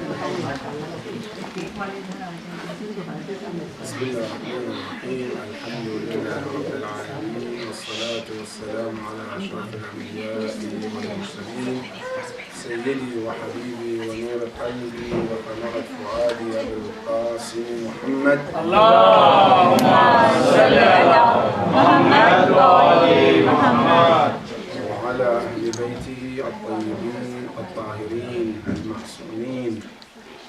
بسم الله الرحمن الرحيم. الحمد لله رب العالمين، والصلاة والسلام على أشرف الأنبياء والمرسلين، سيدي وحبيبي ونور قلبي وقناة فؤادي أبي القاسم محمد. اللهم صل على محمد وآل محمد وعلى أهل بيته الطيبين الطاهرين المعصومين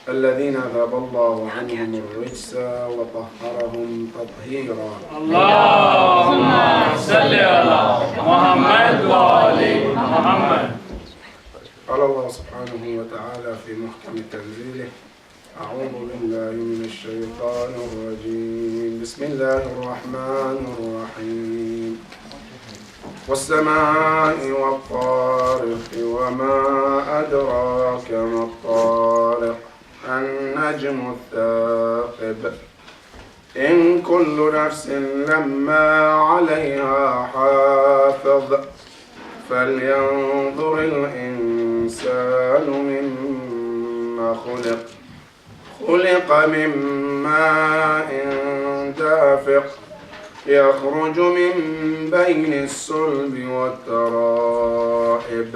الذين ذهب الله عنهم الرجس وطهرهم تطهيرا. اللهم صل على محمد وآل محمد. قال الله سبحانه وتعالى في محكم تنزيله: أعوذ بالله من الشيطان الرجيم، بسم الله الرحمن الرحيم، والسماء والطارق وما أدراك ما الطارق النجم الثاقب إن كل نفس لما عليها حافظ فلينظر الإنسان مما خلق من ماء دافق يخرج من بين الصلب والترائب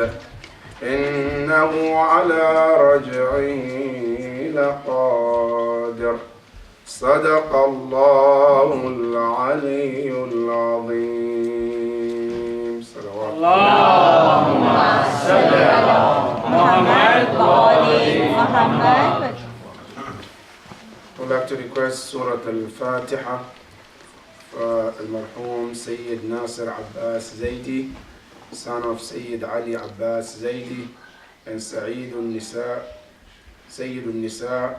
إنه على رجعه لقادر. صدق الله العلي العظيم. صلوات اللهم صل على محمد وآل محمد. I'd like to request Surah Al-Fatiha for Al-Marhum Sayyid Nasir Abbas Zaidi, son of Sayyid Ali Abbas Zaidi, and Sayyid al-Nisa,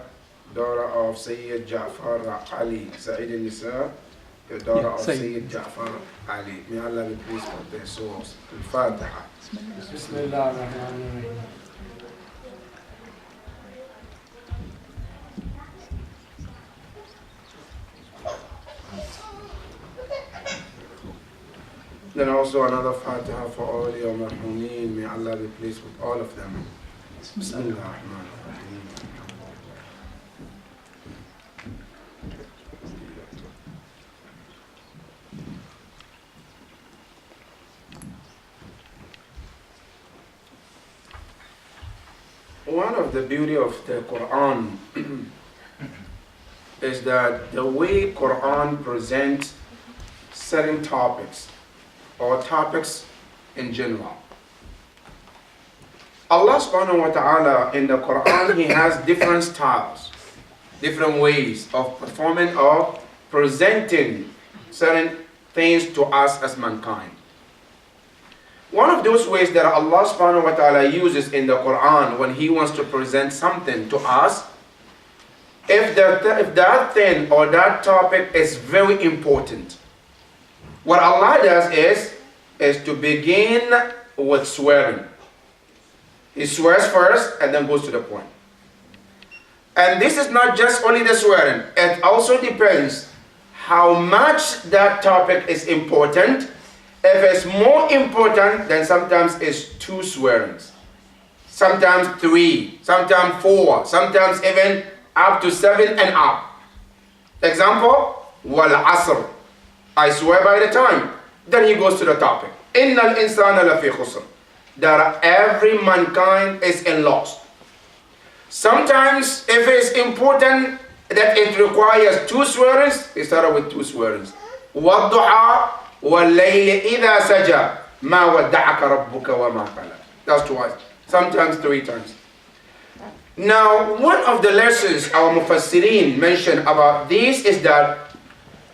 daughter of Sayyid Ja'far Ali. Sayyid al-Nisa, the daughter of Sayyid Ja'far Ali. May Allah be pleased with their souls. Al-Fatiha. Bismillah ar-Rahman ar-Rahim. Then also another Fatiha for all your marhumin. May Allah be pleased with all of them. Bismillah ar-Rahman ar-Rahim. One of the beauty of the Quran is that the way Quran presents certain topics or topics in general. Allah subhanahu wa ta'ala in the Quran, He has different styles, different ways of performing or presenting certain things to us as mankind. One of those ways that Allah subhanahu wa ta'ala uses in the Quran when He wants to present something to us, if that thing or that topic is very important, what Allah does is to begin with swearing. He swears first and then goes to the point. And this is not just only the swearing, it also depends how much that topic is important. If it's more important, then sometimes it's 2 swearings, sometimes 3, sometimes 4, sometimes even up to 7 and up. Example, wal asr, I swear by the time. Then he goes to the topic. Innal insana lafi khusr, that every mankind is in loss. Sometimes if it's important that it requires 2 swearings, he started with 2 swearings. Wadduha وَاللَّيْلِ إِذَا سَجَى مَا وَدَّعَكَ رَبُّكَ وَمَا قَلَى. That's twice, sometimes 3 times. Now, one of the lessons our Mufassirin mentioned about this is that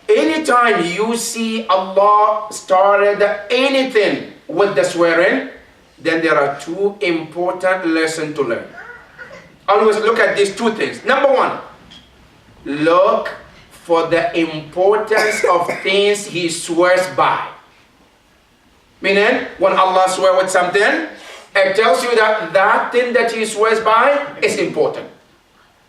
anytime you see Allah started anything with the swearing, then there are 2 important lessons to learn. Always look at these 2 things. Number 1, look for the importance of things He swears by. Meaning, when Allah swears with something, it tells you that that thing that He swears by is important.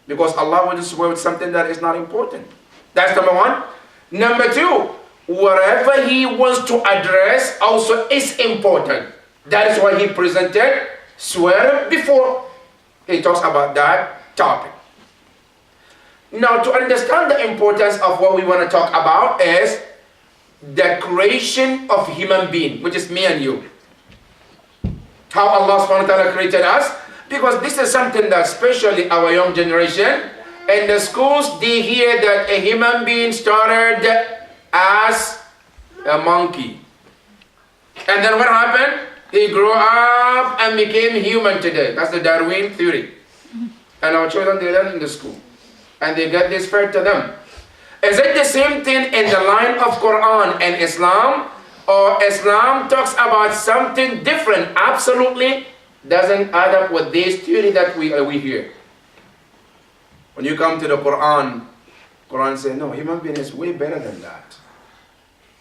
Because Allah wouldn't swear with something that is not important. That's number 1. Number 2, whatever He wants to address also is important. That is why He presented swearing before He talks about that topic. Now, to understand the importance of what we want to talk about is the creation of human being, which is me and you. How Allah subhanahu wa ta'ala created us. Because this is something that especially our young generation, in the schools, they hear that a human being started as a monkey. And then what happened? He grew up and became human today. That's the Darwin theory. And our children, they learn in the school. And they get this fed to them. Is it the same thing in the line of Quran and Islam? Or Islam talks about something different? Absolutely doesn't add up with this theory that we hear. When you come to the Quran says, no, human being is way better than that.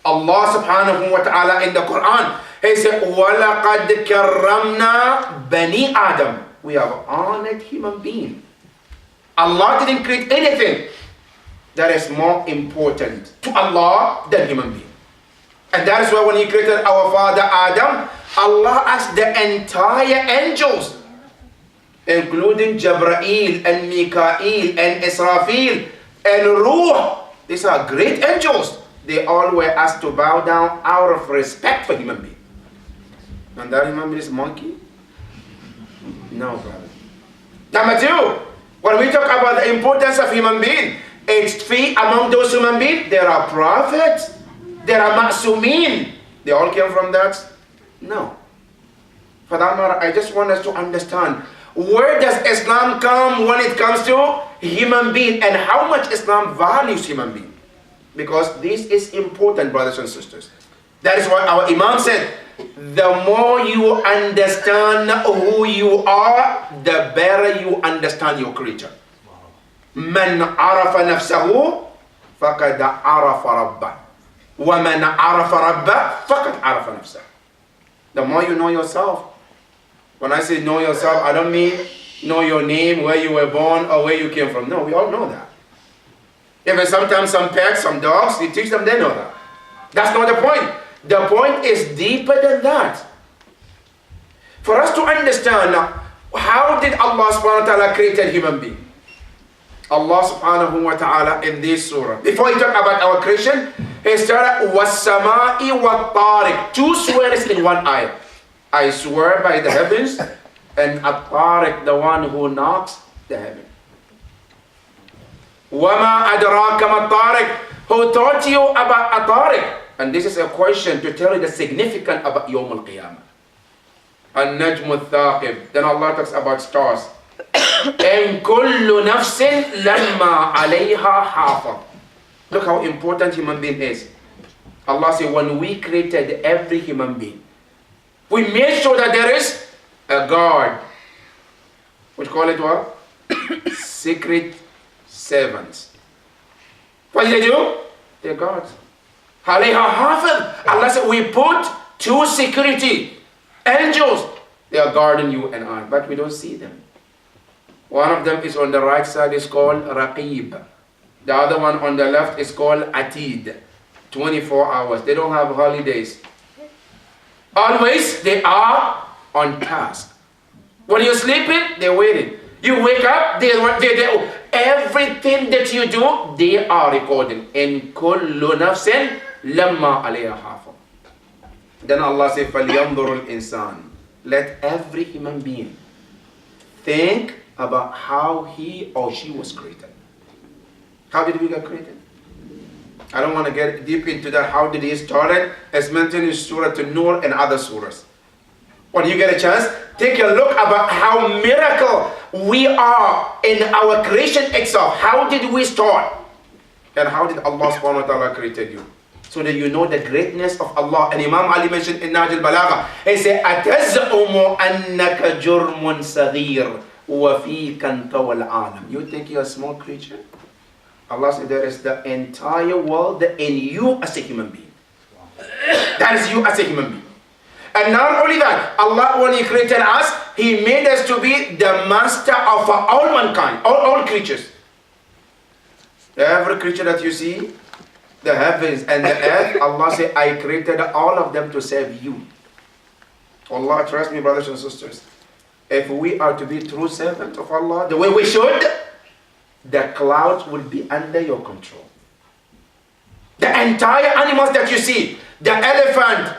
Allah subhanahu wa ta'ala in the Quran, He said, وَلَقَدْ كَرَّمْنَا بَنِي آدَمَ. We have honored human being. Allah didn't create anything that is more important to Allah than human being. And that is why when He created our father Adam, Allah asked the entire angels, including Jabrail and Mikael and Israfil and Rooh. These are great angels. They all were asked to bow down out of respect for human being. And that human being is monkey? No, brother. Number two, when we talk about the importance of human being, it's three among those human beings. There are prophets, there are ma'sumin. They all came from that? No. For that matter, I just want us to understand, where does Islam come when it comes to human being, and how much Islam values human being? Because this is important, brothers and sisters. That is why our Imam said, the more you understand who you are, the better you understand your creator. Man arafa nafsahu, faqad arafa rabbah. Wa man arafa rabbah, faqad arafa nafsah. The more you know yourself. When I say know yourself, I don't mean know your name, where you were born, or where you came from. No, we all know that. Even sometimes some pets, some dogs, you teach them, they know that. That's not the point. The point is deeper than that. For us to understand, how did Allah subhanahu wa ta'ala create a human being? Allah subhanahu wa ta'ala in this surah, before he talked about our creation, he started وَالسَّمَاءِ وَالطَّارِقِ. Two swears in one ayah. I swear by the heavens, and at-tariq, the one who knocks the heaven. وَمَا أَدْرَاكَ مَا الطَّارِقِ. Who taught you about at-tariq? And this is a question to tell you the significance about Yawm al-Qiyamah. An-Najm al-Thaqib. Then Allah talks about stars. إِن كُلُّ نَفْسٍ لَمَّا عَلَيْهَا حَافِظٌ. Look how important human being is. Allah said, when we created every human being, we made sure that there is a guard. We call it what? Secret servants. What did they do? They're guards. Allah said, we put two security angels. They are guarding you and I, but we don't see them. One of them is on the right side, is called Raqib. The other one on the left is called Atid. 24 hours. They don't have holidays. Always they are on task. When you're sleeping, they're waiting. You wake up, they everything that you do, they are recording. In kullu nafsin lamma alayha hafiz. Then Allah says, فَلْيَنْظُرُ الْإِنسَانِ. Let every human being think about how he or she was created. How did we get created? I don't want to get deep into that. How did he start it? As mentioned in Surah Noor and other surahs. When you get a chance, take a look about how miracle we are in our creation itself. How did we start? And how did Allah subhanahu wa ta'ala created you? So that you know the greatness of Allah. And Imam Ali mentioned in Nahj al-Balagha, he said, أَتَزْعُمُ أَنَّكَ جُرْمٌ صَغِيرٌ وَفِيكَ انْتَوَى الْعَالَمِ. You think you're a small creature? Allah said there is the entire world in you as a human being. That is you as a human being. And not only that, Allah, when He created us, He made us to be the master of all mankind, all creatures. Every creature that you see, the heavens and the earth, Allah said, I created all of them to serve you. Allah, trust me, brothers and sisters. if we are to be true servants of Allah the way we should, the clouds will be under your control. The entire animals that you see, the elephant,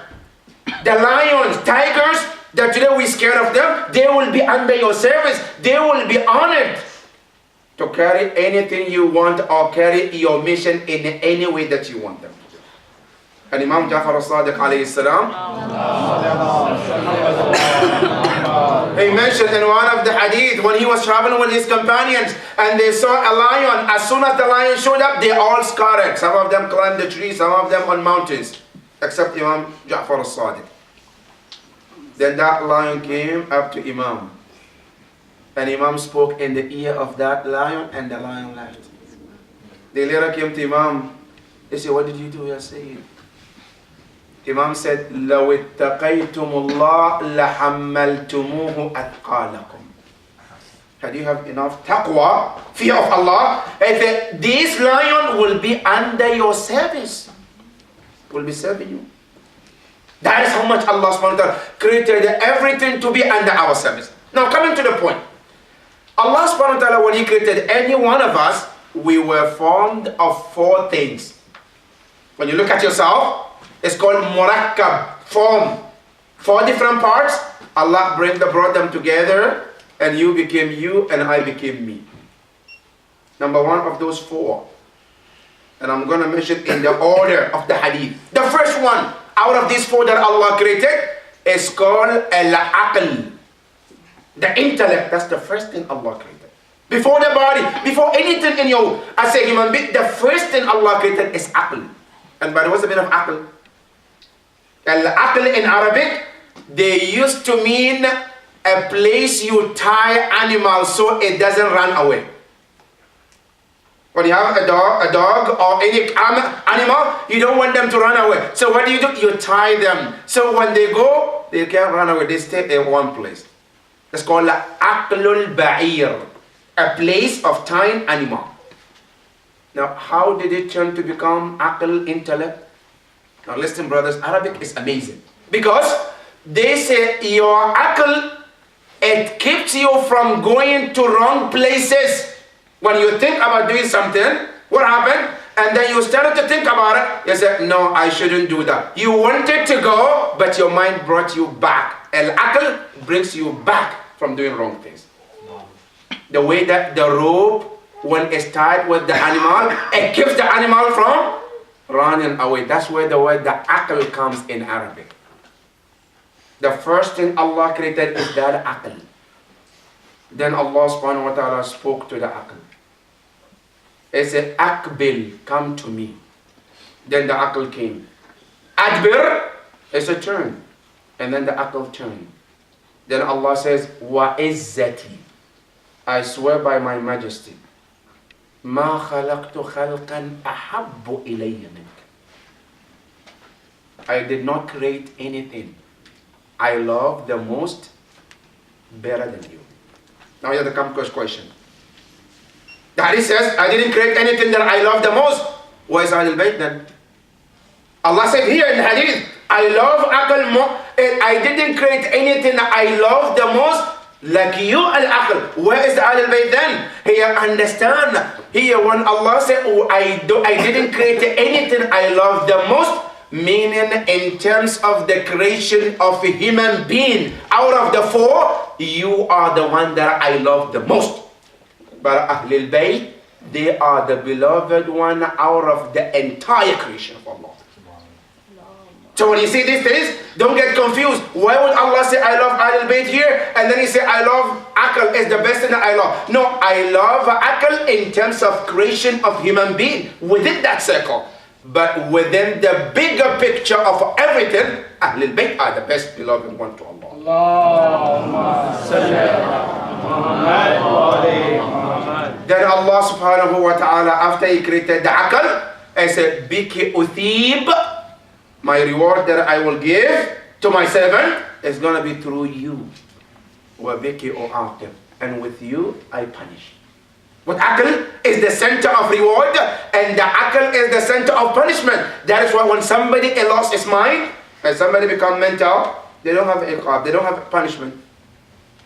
the lions, tigers, that today we're scared of them, they will be under your service. They will be honored to carry anything you want or carry your mission in any way that you want them to do. And Imam Ja'far al-Sadiq alayhi salam, he mentioned in one of the hadith when he was traveling with his companions and they saw a lion. As soon as the lion showed up, they all scattered. Some of them climbed the trees, some of them on mountains, except Imam Ja'far al-Sadiq. Then that lion came up to Imam. And Imam spoke in the ear of that lion and the lion left. The later came to Imam. They said, what did you do, Ya Sayyid? Imam said, لو اتقيتم الله لحملتموه أثقالكم. Had you have enough taqwa, fear of Allah, this lion will be under your service, will be serving you. That is how much Allah subhanahu wa ta'ala created everything to be under our service. Now coming to the point. Allah subhanahu wa ta'ala, when He created any one of us, we were formed of four things. When you look at yourself, it's called murakkab, form. Four different parts. Allah brought them together, and you became you, and I became me. Number one of those four. And I'm going to mention in the order of the hadith. The first one out of these four that Allah created is called al-aql. The intellect. That's the first thing Allah created. Before the body, before anything in you as a human being, the first thing Allah created is aql. And by the way, what's the meaning of aql? Al-aql in Arabic, they used to mean a place you tie animals so it doesn't run away. When you have a dog or any animal, you don't want them to run away. So what do? You tie them. So when they go, they can't run away. They stay in one place. That's called aqlul ba'ir, a place of tying animal. Now, how did it turn to become aql, intellect? Now listen, brothers, Arabic is amazing. Because they say your aql, it keeps you from going to wrong places. When you think about doing something, what happened? And then you started to think about it, you said, no, I shouldn't do that. You wanted to go, but your mind brought you back. Al-aql brings you back from doing wrong things. The way that the rope, when it's tied with the animal, it keeps the animal from running away. That's where the word the aql comes in Arabic. The first thing Allah created is that aql. Then Allah subhanahu wa ta'ala spoke to the aql. He said, Akbil, come to me. Then the aql came. Adbir is a turn. And then the aql turned. Then Allah says, Wa izzati, I swear by my majesty. Ma khalaqtu khalqan ahabbu ilayya mink. I did not create anything I love the most better than you. Now here's the complex question. The hadith says, I didn't create anything that I love the most. Why is Ahlul Bayt then? Allah said here in the hadith, I love aql more. I didn't create anything that I love the most like you al-aql. Where is the Ahlul Bayt then? Here, understand. Here when Allah said, oh, I didn't create anything I love the most, meaning in terms of the creation of a human being, out of the four, you are the one that I love the most. But Ahlul Bayt, they are the beloved one out of the entire creation of Allah. So when you see these things, don't get confused. Why would Allah say I love Ahlul Bayt here, and then He say I love aql is the best thing that I love? No, I love aql in terms of creation of human being within that circle. But within the bigger picture of everything, Ahlul Bayt are the best beloved one to Allah. Then Allah subhanahu wa ta'ala, after He created the aql, He said, Biki uthib, my reward that I will give to my servant is going to be through you. Wa biki u'aqib, and with you I punish. But aql is the center of reward, and the aql is the center of punishment. That is why when somebody lost his mind, and somebody become mental, they don't have iqab, they don't have punishment.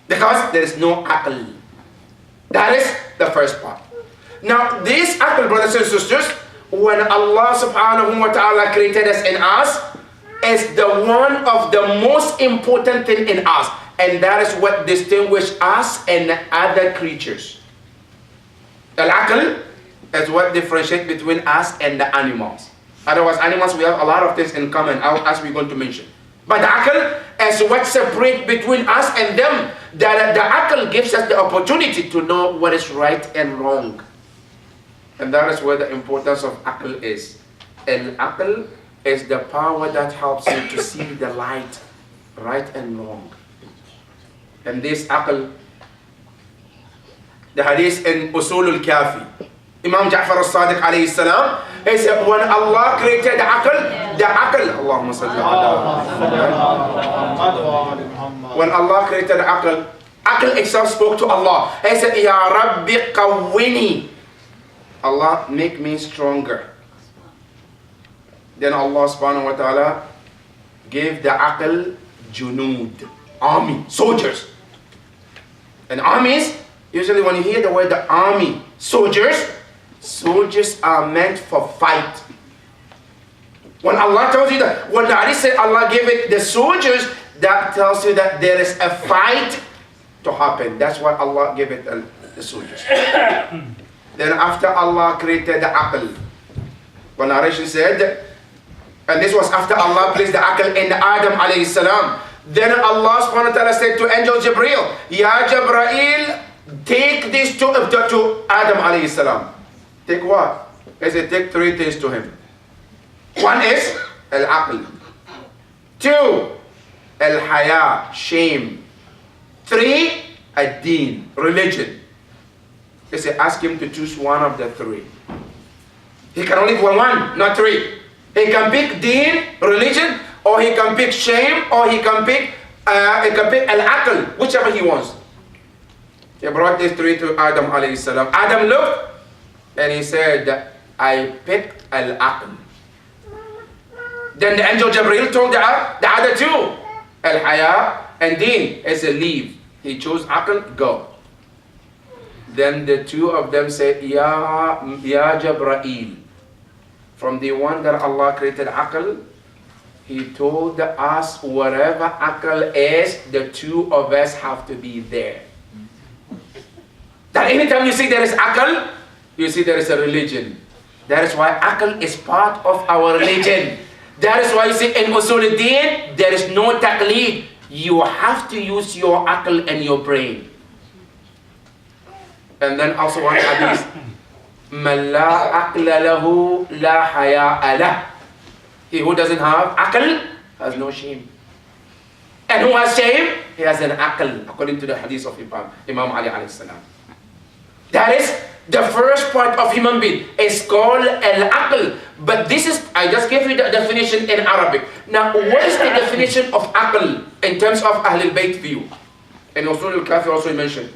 Because there is no aql. That is the first part. Now, this aql, brothers and sisters, when Allah subhanahu wa ta'ala created us in us, is the one of the most important thing in us. And that is what distinguishes us and other creatures. Al-aql is what differentiates between us and the animals. Otherwise, animals, we have a lot of things in common, as we're going to mention. But the aql is what separates between us and them. That the aql gives us the opportunity to know what is right and wrong. And that is where the importance of aql is. And aql is the power that helps you to see the light, right and wrong. And this aql, the hadith in Usul al-Kafi, Imam Ja'far al-Sadiq alayhi salam, he said when Allah created the aql, Allahumma salli ala when Allah created the aql itself spoke to Allah. He said, Ya Rabbi qawwini, Allah, make me stronger. Then Allah subhanahu wa ta'ala gave the aql junud, army, soldiers. And armies, usually when you hear the word the army, soldiers are meant for fight. When Allah tells you that, when the hadith said Allah gave it the soldiers, that tells you that there is a fight to happen. That's why Allah gave it the soldiers. Then after Allah created the aql, one narration said, and this was after Allah placed the aql in Adam alayhi salam. Then Allah subhanahu wa ta'ala said to angel Jibreel, Ya Jibreel, take this to Adam alayhi salam. Take what? He said, take three things to him. One is al-aql. Two, al-haya, shame. Three, ad-deen, religion. He said, ask him to choose one of the three. He can only pick one, not three. He can pick deen, religion, or he can pick shame, or he can pick al-aql, whichever he wants. He brought these three to Adam alayhi salam. Adam looked and he said, I picked al-aql. Then the angel Jibreel told the other two, al-haya and deen. He said, leave. He chose aql, go. Then the two of them said, Ya Jibreel, from the one that Allah created aql, He told us wherever aql is, the two of us have to be there. That anytime you see there is aql, you see there is a religion. That is why aql is part of our religion. That is why you see in Usul al-Din, there is no taqleed. You have to use your aql and your brain. And then also one hadith, Man la aqla lahu la haya'a lah. He who doesn't have aql has no shame. And who has shame? He has an aql, according to the hadith of Imam Ali alayhi salam. That is the first part of human being. It's called al-aql. But this is, I just gave you the definition in Arabic. Now, what is the definition of aql in terms of Ahlul Bayt view? And Usul al-Kafi also mentioned.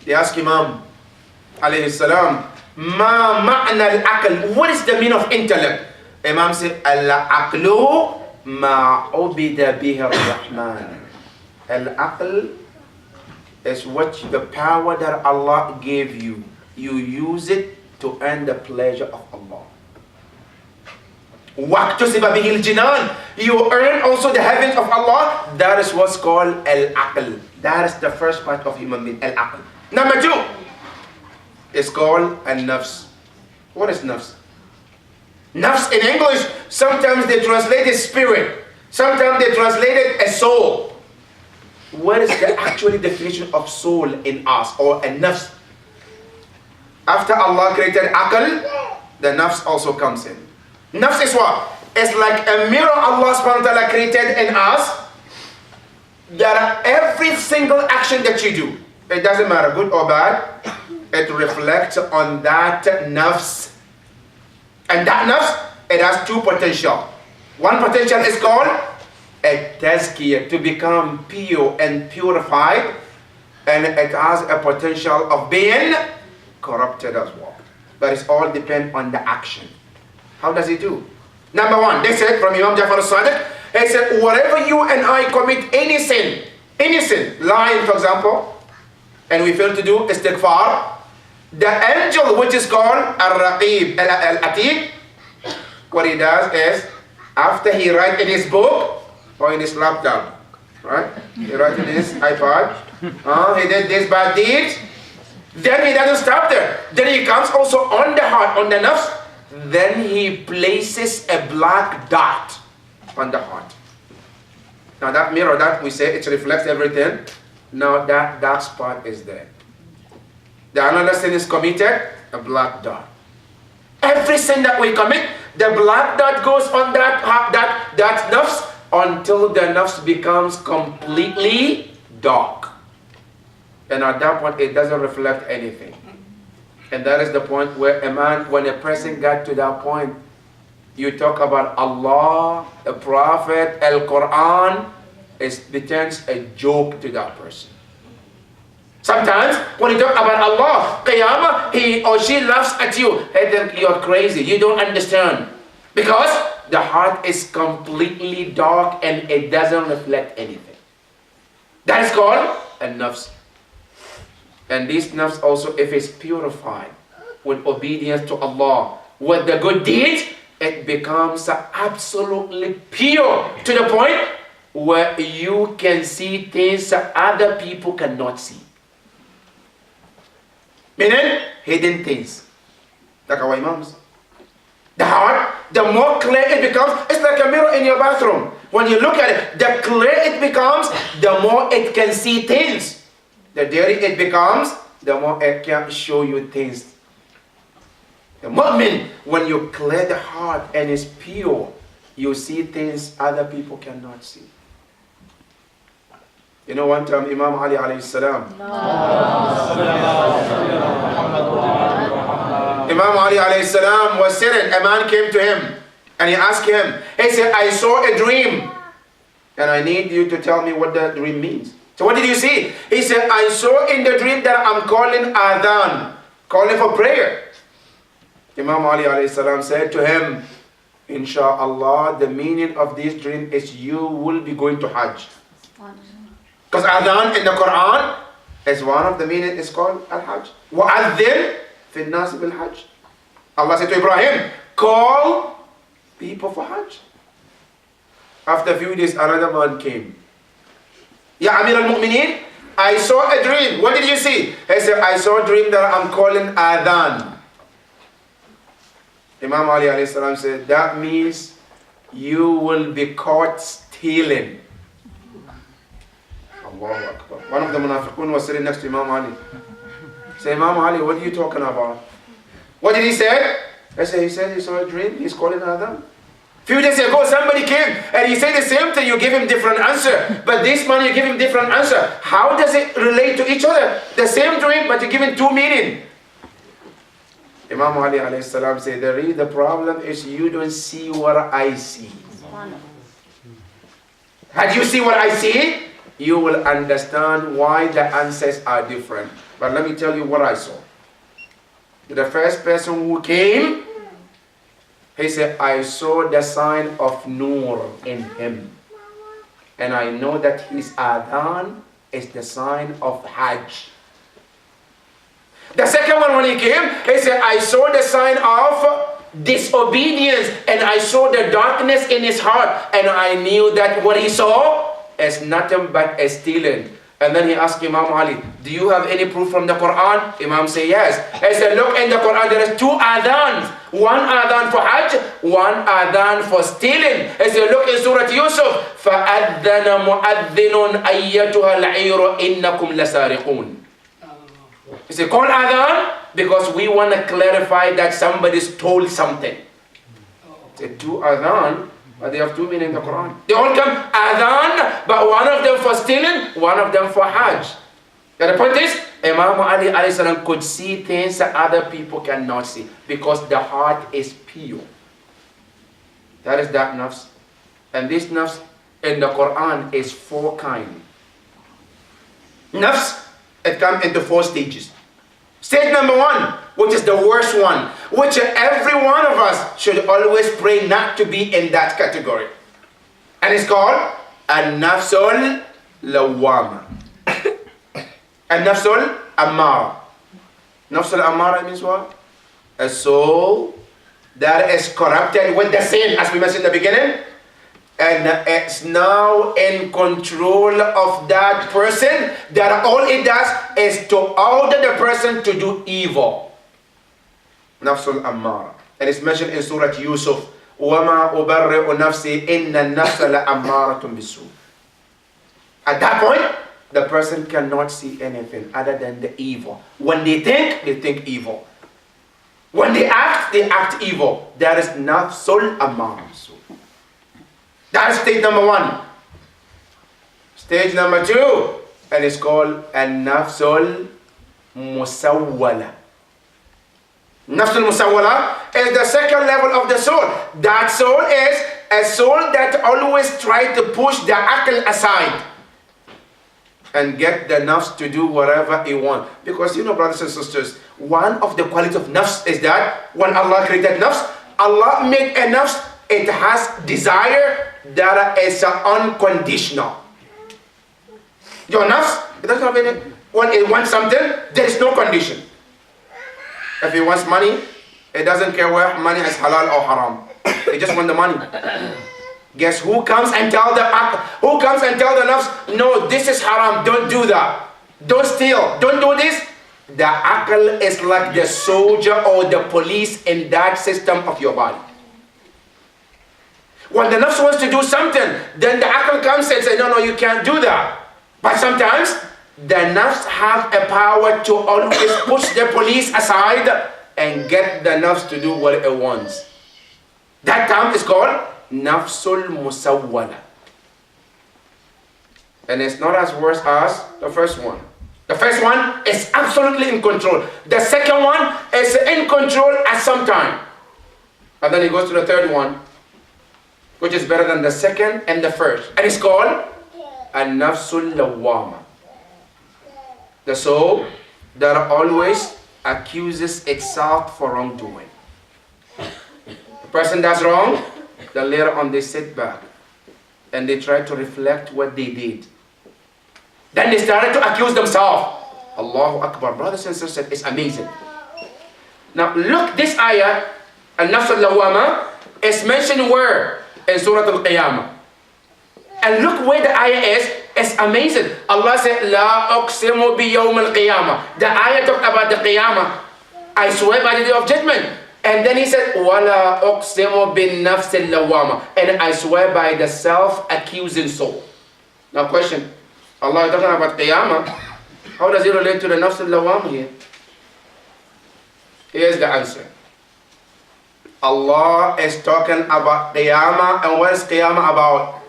They ask Imam alayhi salam, Ma ma'na al-aql? What is the meaning of intellect? Imam said, Al-aqlu ma ubida bihi ar-Rahman. Al-aql is what the power that Allah gave you. You use it to earn the pleasure of Allah. وَاكْتُسِبَ بِهِ الْجِنَانِ. You earn also the heavens of Allah. That is what's called al-aql. That is the first part of human being, al-aql. Number two, it's called al-nafs. What is nafs? Nafs in English, sometimes they translate it spirit. Sometimes they translate it as soul. What is the actual definition of soul in us, or a nafs? After Allah created aql, the nafs also comes in. Nafs is what? It's like a mirror Allah subhanahu wa ta'ala created in us. That every single action that you do, it doesn't matter good or bad, it reflects on that nafs. And that nafs, it has two potential. One potential is called a tazkiyah, to become pure and purified, and it has a potential of being corrupted as well. But it all depends on the action. How does it do? Number one, they said from Imam Ja'far al-Sadiq, he said, wherever you and I commit any sin, innocent, lying for example, and we fail to do istighfar, the angel which is called Al-Raqib, Al-Atid, what he does is, after he writes in his book or in his laptop, right? He writes in his iPod, he did this bad deed, then he doesn't stop there. Then he comes also on the heart, on the nafs, then he places a black dot on the heart. Now that mirror that we say, it reflects everything. Now that dark spot is there. The another sin is committed, a black dot. Every sin that we commit, the black dot goes on that nafs until the nafs becomes completely dark. And at that point, it doesn't reflect anything. And that is the point where when a person got to that point, you talk about Allah, the Prophet, Al-Quran, it becomes a joke to that person. Sometimes, when you talk about Allah, Qiyamah, he or she laughs at you. Hey, then you're crazy, you don't understand. Because the heart is completely dark and it doesn't reflect anything. That is called a nafs. And this nafs also, if it's purified with obedience to Allah, with the good deeds, it becomes absolutely pure to the point where you can see things that other people cannot see. Meaning, hidden things. Like our imams. The heart, the more clear it becomes, it's like a mirror in your bathroom. When you look at it, the clearer it becomes, the more it can see things. The dirty it becomes, the more it can show you things. The moment when you clear the heart and it's pure, you see things other people cannot see. You know, one time Imam Ali alayhi salam, Imam Ali alayhi salam was sitting, a man came to him and he asked him, he said, I saw a dream and I need you to tell me what that dream means. So what did you see? He said, I saw in the dream that I'm calling adhan, calling for prayer. Imam Ali alayhi salam said to him, Insha'Allah, the meaning of this dream is you will be going to Hajj. Because adhan in the Quran is one of the meaning is called al-Hajj. وَأَذِّنْ فِي النَّاسِ بِالْحَجِّ. Allah said to Ibrahim, call people for Hajj. After a few days, another man came. Ya Amir al-Mu'mineen, I saw a dream. What did you see? He said, I saw a dream that I'm calling adhan. Imam Ali alayhi salam said, that means you will be caught stealing. Allahu Akbar. One of the munafiqun was sitting next to Imam Ali. He said, Imam Ali, what are you talking about? What did he say? He said he saw a dream, he's calling adhan. Few days ago, somebody came and he said the same thing, you give him different answer. But this man, you give him different answer. How does it relate to each other? The same dream, but you give him two meaning. Imam Ali alayhi salam said, the problem is you don't see what I see. Had you see what I see, you will understand why the answers are different. But let me tell you what I saw. The first person who came, he said, I saw the sign of Noor in him. And I know that his adhan is the sign of Hajj. The second one, when he came, he said, I saw the sign of disobedience and I saw the darkness in his heart. And I knew that what he saw is nothing but a stealing. And then he asked Imam Ali, do you have any proof from the Quran? Imam said, yes. He said, look, in the Quran there is two adhans. One adhan for Hajj, one adhan for stealing. He said, look in Surah Yusuf, فَأَذَّنَ مُؤَذِّنٌ أَيَّتُهَا الْعِيرُ إِنَّكُمْ لَسَارِقُونَ. He said, call adhan because we want to clarify that somebody stole something. He said, two adhan. But they have two meanings in the Quran. They all come adhan, but one of them for stealing, one of them for Hajj. And the point is, Imam Ali alayhi salam could see things that other people cannot see because the heart is pure. That is that nafs. And this nafs in the Quran is four kinds. Nafs, it comes into four stages. Stage number one, which is the worst one, which every one of us should always pray not to be in that category. And it's called An-Nafsul lawwama. And nafsul ammara. Nafsul ammara means what? A soul that is corrupted with the sin, as we mentioned in the beginning, and it's now in control of that person, that all it does is to order the person to do evil. Nafsul ammara. And it's mentioned in Surah Yusuf, وَمَا أُبَرِّئُ نَفْسِي إِنَّ النَّفْسَ لَأَمَّارَةٌ بِالسُّوءِ. At that point, the person cannot see anything other than the evil. When they think evil. When they act evil. That is nafsul ammara. That is stage number 1. Stage number 2, and it's called an-nafsul musawwala. Nafsul musawwala is the second level of the soul. That soul is a soul that always tries to push the aql aside and get the nafs to do whatever it wants. Because you know, brothers and sisters, one of the qualities of nafs is that when Allah created nafs, Allah made a nafs, it has desire that is unconditional. Your nafs, it doesn't have any, when it wants something, there is no condition. If it wants money, it doesn't care whether money is halal or haram. It just wants the money. Guess who comes and tell the nafs, no, this is haram, don't do that. Don't steal, don't do this. The aql is like the soldier or the police in that system of your body. When the nafs wants to do something, then the aql comes and says, no, you can't do that. But sometimes, the nafs have a power to always push the police aside and get the nafs to do what it wants. That term is called nafsul musawwala. And it's not as worse as the first one. The first one is absolutely in control. The second one is in control at some time. And then it goes to the third one, which is better than the second and the first. And it's called an-nafsul lawwama. The soul that always accuses itself for wrongdoing. The person does wrong, then later on they sit back and they try to reflect what they did. Then they started to accuse themselves. Allahu Akbar. Brothers and sisters, it's amazing. Now look, this ayah, An-Nafs al-Lawwama, is mentioned where? In Surah Al-Qiyamah. And look where the ayah is. It's amazing. Allah said, La uqsimu bi yawm al-qiyamah. The ayah talked about the qiyamah. I swear by the day of judgment. And then he said, Wala uqsimu bin nafs al-lawwama. And I swear by the self-accusing soul. Now question. Allah is talking about qiyamah. How does it relate to the nafs al-lawwama here? Here's the answer. Allah is talking about qiyamah. And what is qiyamah about?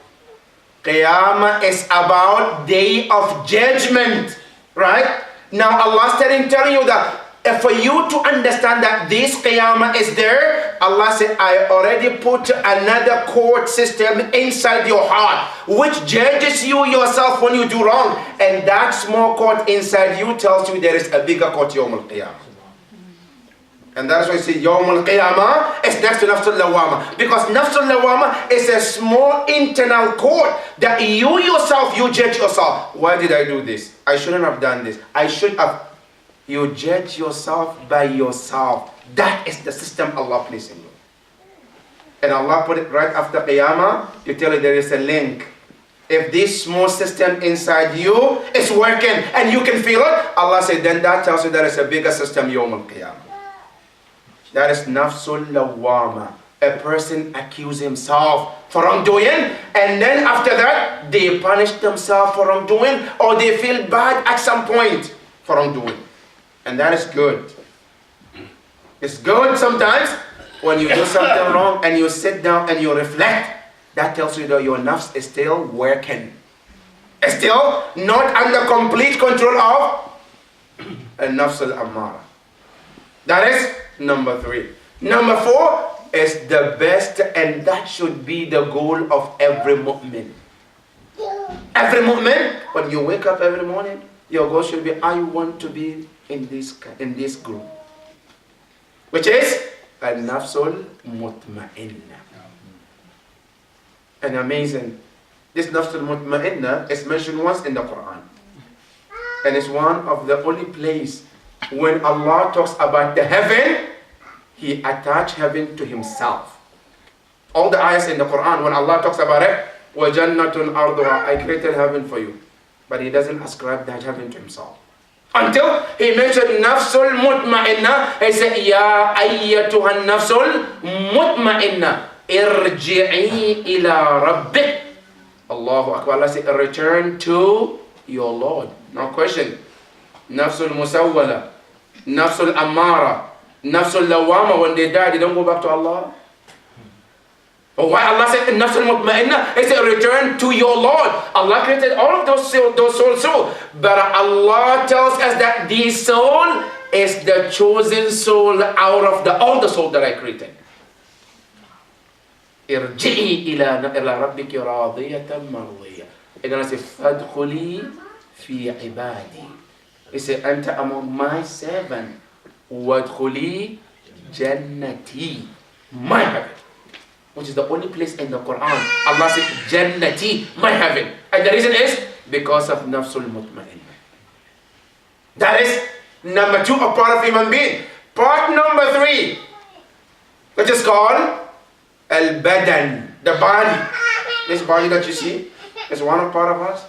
Qiyamah is about day of judgment, right? Now Allah is telling you that for you to understand that this qiyamah is there, Allah said, I already put another court system inside your heart, which judges you yourself when you do wrong. And that small court inside you tells you there is a bigger court, Yawm al-Qiyamah. And that's why I say Yawm al-Qiyamah is next to Nafs al-Lawwama. Because Nafs al-Lawwama is a small internal court that you yourself, you judge yourself. Why did I do this? I shouldn't have done this. I should have. You judge yourself by yourself. That is the system Allah placed in you. And Allah put it right after Qiyamah to tell you there is a link. If this small system inside you is working and you can feel it, Allah said, then that tells you there is a bigger system, Yawm al-Qiyamah. That is nafsul lawwama. A person accuses himself for wrongdoing, and then after that, they punish themselves for wrongdoing, or they feel bad at some point for wrongdoing. And that is good. It's good sometimes when you do something wrong and you sit down and you reflect. That tells you that your nafs is still working. It's still not under complete control of an-nafs al-ammara. That is number 3. Number 4 is the best, and that should be the goal of every mu'min. Every mu'min, when you wake up every morning, your goal should be, I want to be in this group. Which is an-nafsul mutma'inna. And amazing. This Nafs al-Mutma'inna is mentioned once in the Quran. And it's one of the only place when Allah talks about the heaven, He attached heaven to Himself. All the ayahs in the Quran, when Allah talks about it, وَجَنَّةٌ أَرْضُهَا, I created heaven for you. But He doesn't ascribe that heaven to Himself. Until He mentioned Nafsul Mutma'inna, He said, Ya ayyatuha Nafsul Mutma'inna, irji'i ila rabbik. Allahu Akbar. Allah said, return to your Lord. Now question, Nafsul Musawwala, Nafsul Ammara, Nafsul Lawama, when they die, they don't go back to Allah? But why Allah said Nafsul Mutma'inna? He said, return to your Lord. Allah created all of those souls too. But Allah tells us that this soul is the chosen soul out of all the souls that I created. Irji'i ila rabbiki radiyatan mardiyah. And then I say, fadkhuli fi ibadi. He said, enter among my servant. Wadkhuli jannati. My heaven. Which is the only place in the Quran Allah said, Jannati, my heaven. And the reason is because of Nafsul Mutma'inna. That is number 2 of part of human being. Part number 3, which is called Al-Badan, the body. This body that you see is one of part of us.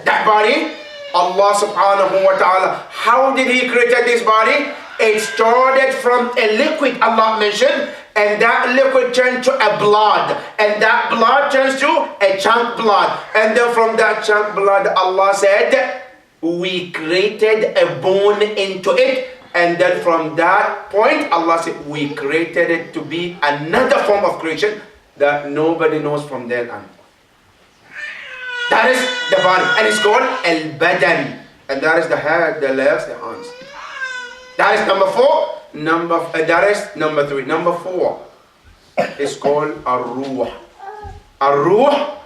That body, Allah subhanahu wa ta'ala, how did He create this body? It started from a liquid Allah mentioned, and that liquid turned to a blood, and that blood turns to a chunk blood, and then from that chunk blood Allah said we created a bone into it, and then from that point Allah said we created it to be another form of creation that nobody knows from then on. That is the body, and it's called Al-Badan, and that is the head, the legs, the arms. That is number 4. That is number 3. Number 4 is called Ar-Ruh. Ar-Ruh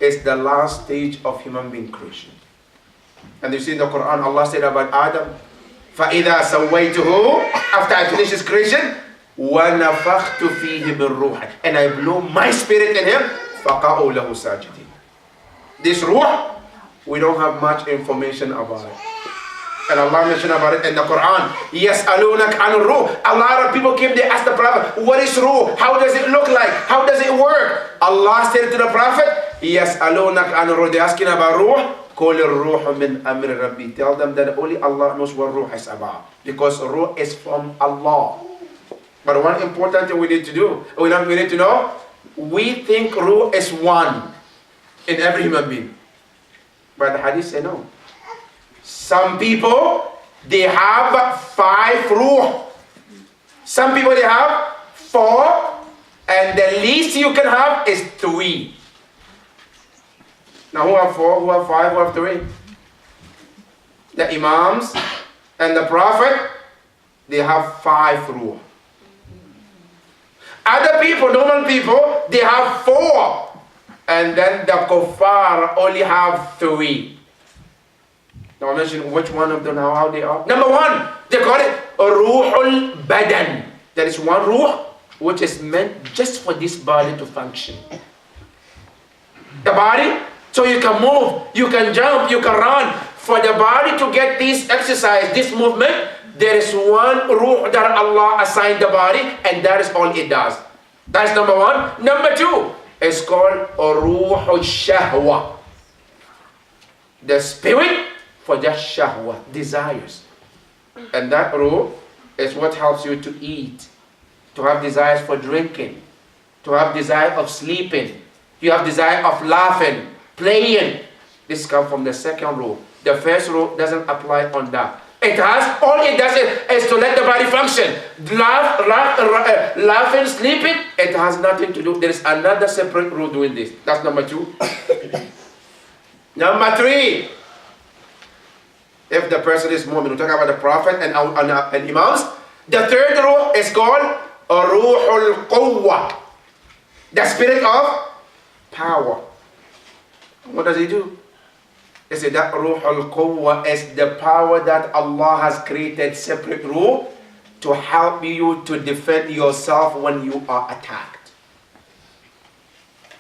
is the last stage of human being creation. And you see in the Quran, Allah said about Adam, فَإِذَا سَوَّيْتُهُ, after I finish his creation, وَنَفَخْتُ فِيهِ بِالرُّوحِ, and I blow my spirit in him, فَقَعُوا لَهُ سَاجِدِينَ. This Ruh, we don't have much information about it. And Allah mentioned about it in the Quran. يَسْأَلُونَكَ عَنُ الرُّوحِ. A lot of people came, they asked the Prophet, what is Ruh? How does it look like? How does it work? Allah said to the Prophet, يَسْأَلُونَكَ عَنُ الرُّوحِ. They're asking about Ruh. قُلِ الرُّوحُ مِنْ أَمْرِ رَبِّي. Tell them that only Allah knows what Ruh is about. Because Ruh is from Allah. But one important thing we need to do, we need to know, we think Ruh is one in every human being. But the hadith say no. Some people, they have 5 ruh. Some people, they have 4. And the least you can have is 3. Now, who have 4, who have 5, who have 3? The Imams and the Prophet, they have 5 ruh. Other people, normal people, they have 4. And then the Kuffar only have 3. Now I mention which one of them, how they are. Number 1, they call it Ruhul Badan. There is one Ruh which is meant just for this body to function. The body, so you can move, you can jump, you can run. For the body to get this exercise, this movement, there is one Ruh that Allah assigned the body, and that is all it does. That's number 1. Number 2 is called Ruhul Shahwa. The spirit for just shahwa, desires. And that ruh is what helps you to eat, to have desires for drinking, to have desire of sleeping, you have desire of laughing, playing. This comes from the second ruh. The first ruh doesn't apply on that. It has, all it does is to let the body function. Laughing, sleeping, it has nothing to do. There is another separate ruh doing this. That's number 2. Number 3. If the person is mu'min, we talk about the Prophet and Imams. The third ruh is called Ruhul Quwwa, the spirit of power. What does he do? They say that Ruhul Quwwa is the power that Allah has created, separate ruh, to help you to defend yourself when you are attacked.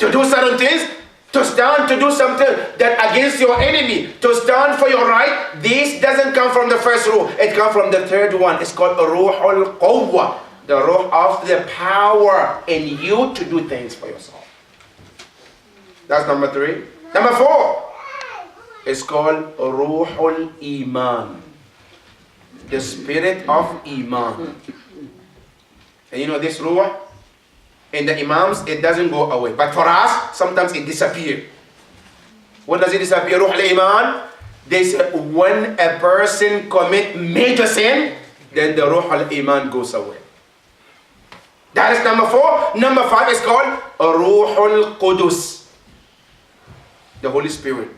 To do certain things, to stand to do something that against your enemy, to stand for your right. This doesn't come from the first ruh. It comes from the third one. It's called Ruhul Quwwa, the ruh of the power in you to do things for yourself. That's number 3. Number 4 is called Ruhul Iman, the spirit of Iman. And you know this ruh, in the Imams, it doesn't go away. But for us, sometimes it disappears. When does it disappear? Ruh al-Iman, they say when a person commits major sin, then the Ruh al-Iman goes away. That is number 4. Number 5 is called Ruhul Qudus, the Holy Spirit.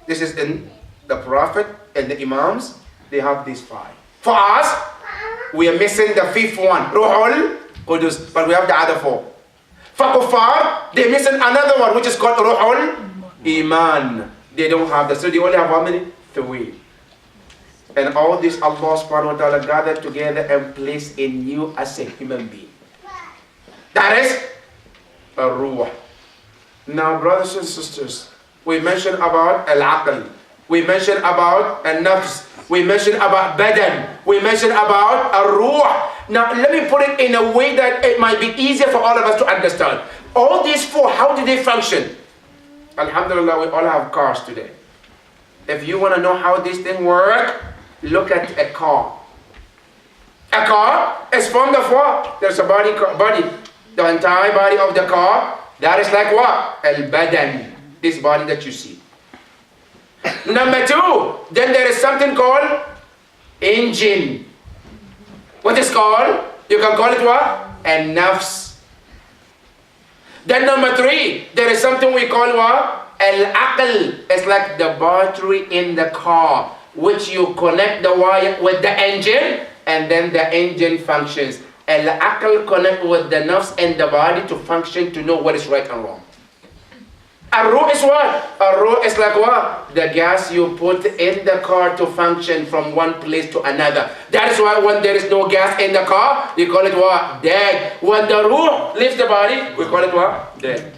This is in the Prophet and the Imams. They have these 5. For us, we are missing the 5th one, Ruhul Qudus, but we have the other 4. For Kuffar, they're missing another one, which is called Ruhul Iman. They don't have that. So they only have how many? 3. And all this Allah subhanahu wa ta'ala gathered together and placed in you as a human being. That is a ruh. Now, brothers and sisters, we mentioned about al-aql. We mentioned about al-nafs. We mentioned about Badan. We mentioned about al-ruh. Now, let me put it in a way that it might be easier for all of us to understand. All these 4, how do they function? Alhamdulillah, we all have cars today. If you want to know how this thing works, look at a car. A car is formed of what? There's a body. The entire body of the car, that is like what? Al-Badan. This body that you see. Number 2, then there is something called engine. What is called? You can call it what? An-Nafs. Then number 3, there is something we call what? Al-Aql. It's like the battery in the car, which you connect the wire with the engine, and then the engine functions. Al-Aql connect with the nafs and the body to function, to know what is right and wrong. Ar-Ruh is what? Ar-Ruh is like what? The gas you put in the car to function from one place to another. That is why when there is no gas in the car, we call it what? Dead. When the Ruh leaves the body, we call it what? Dead.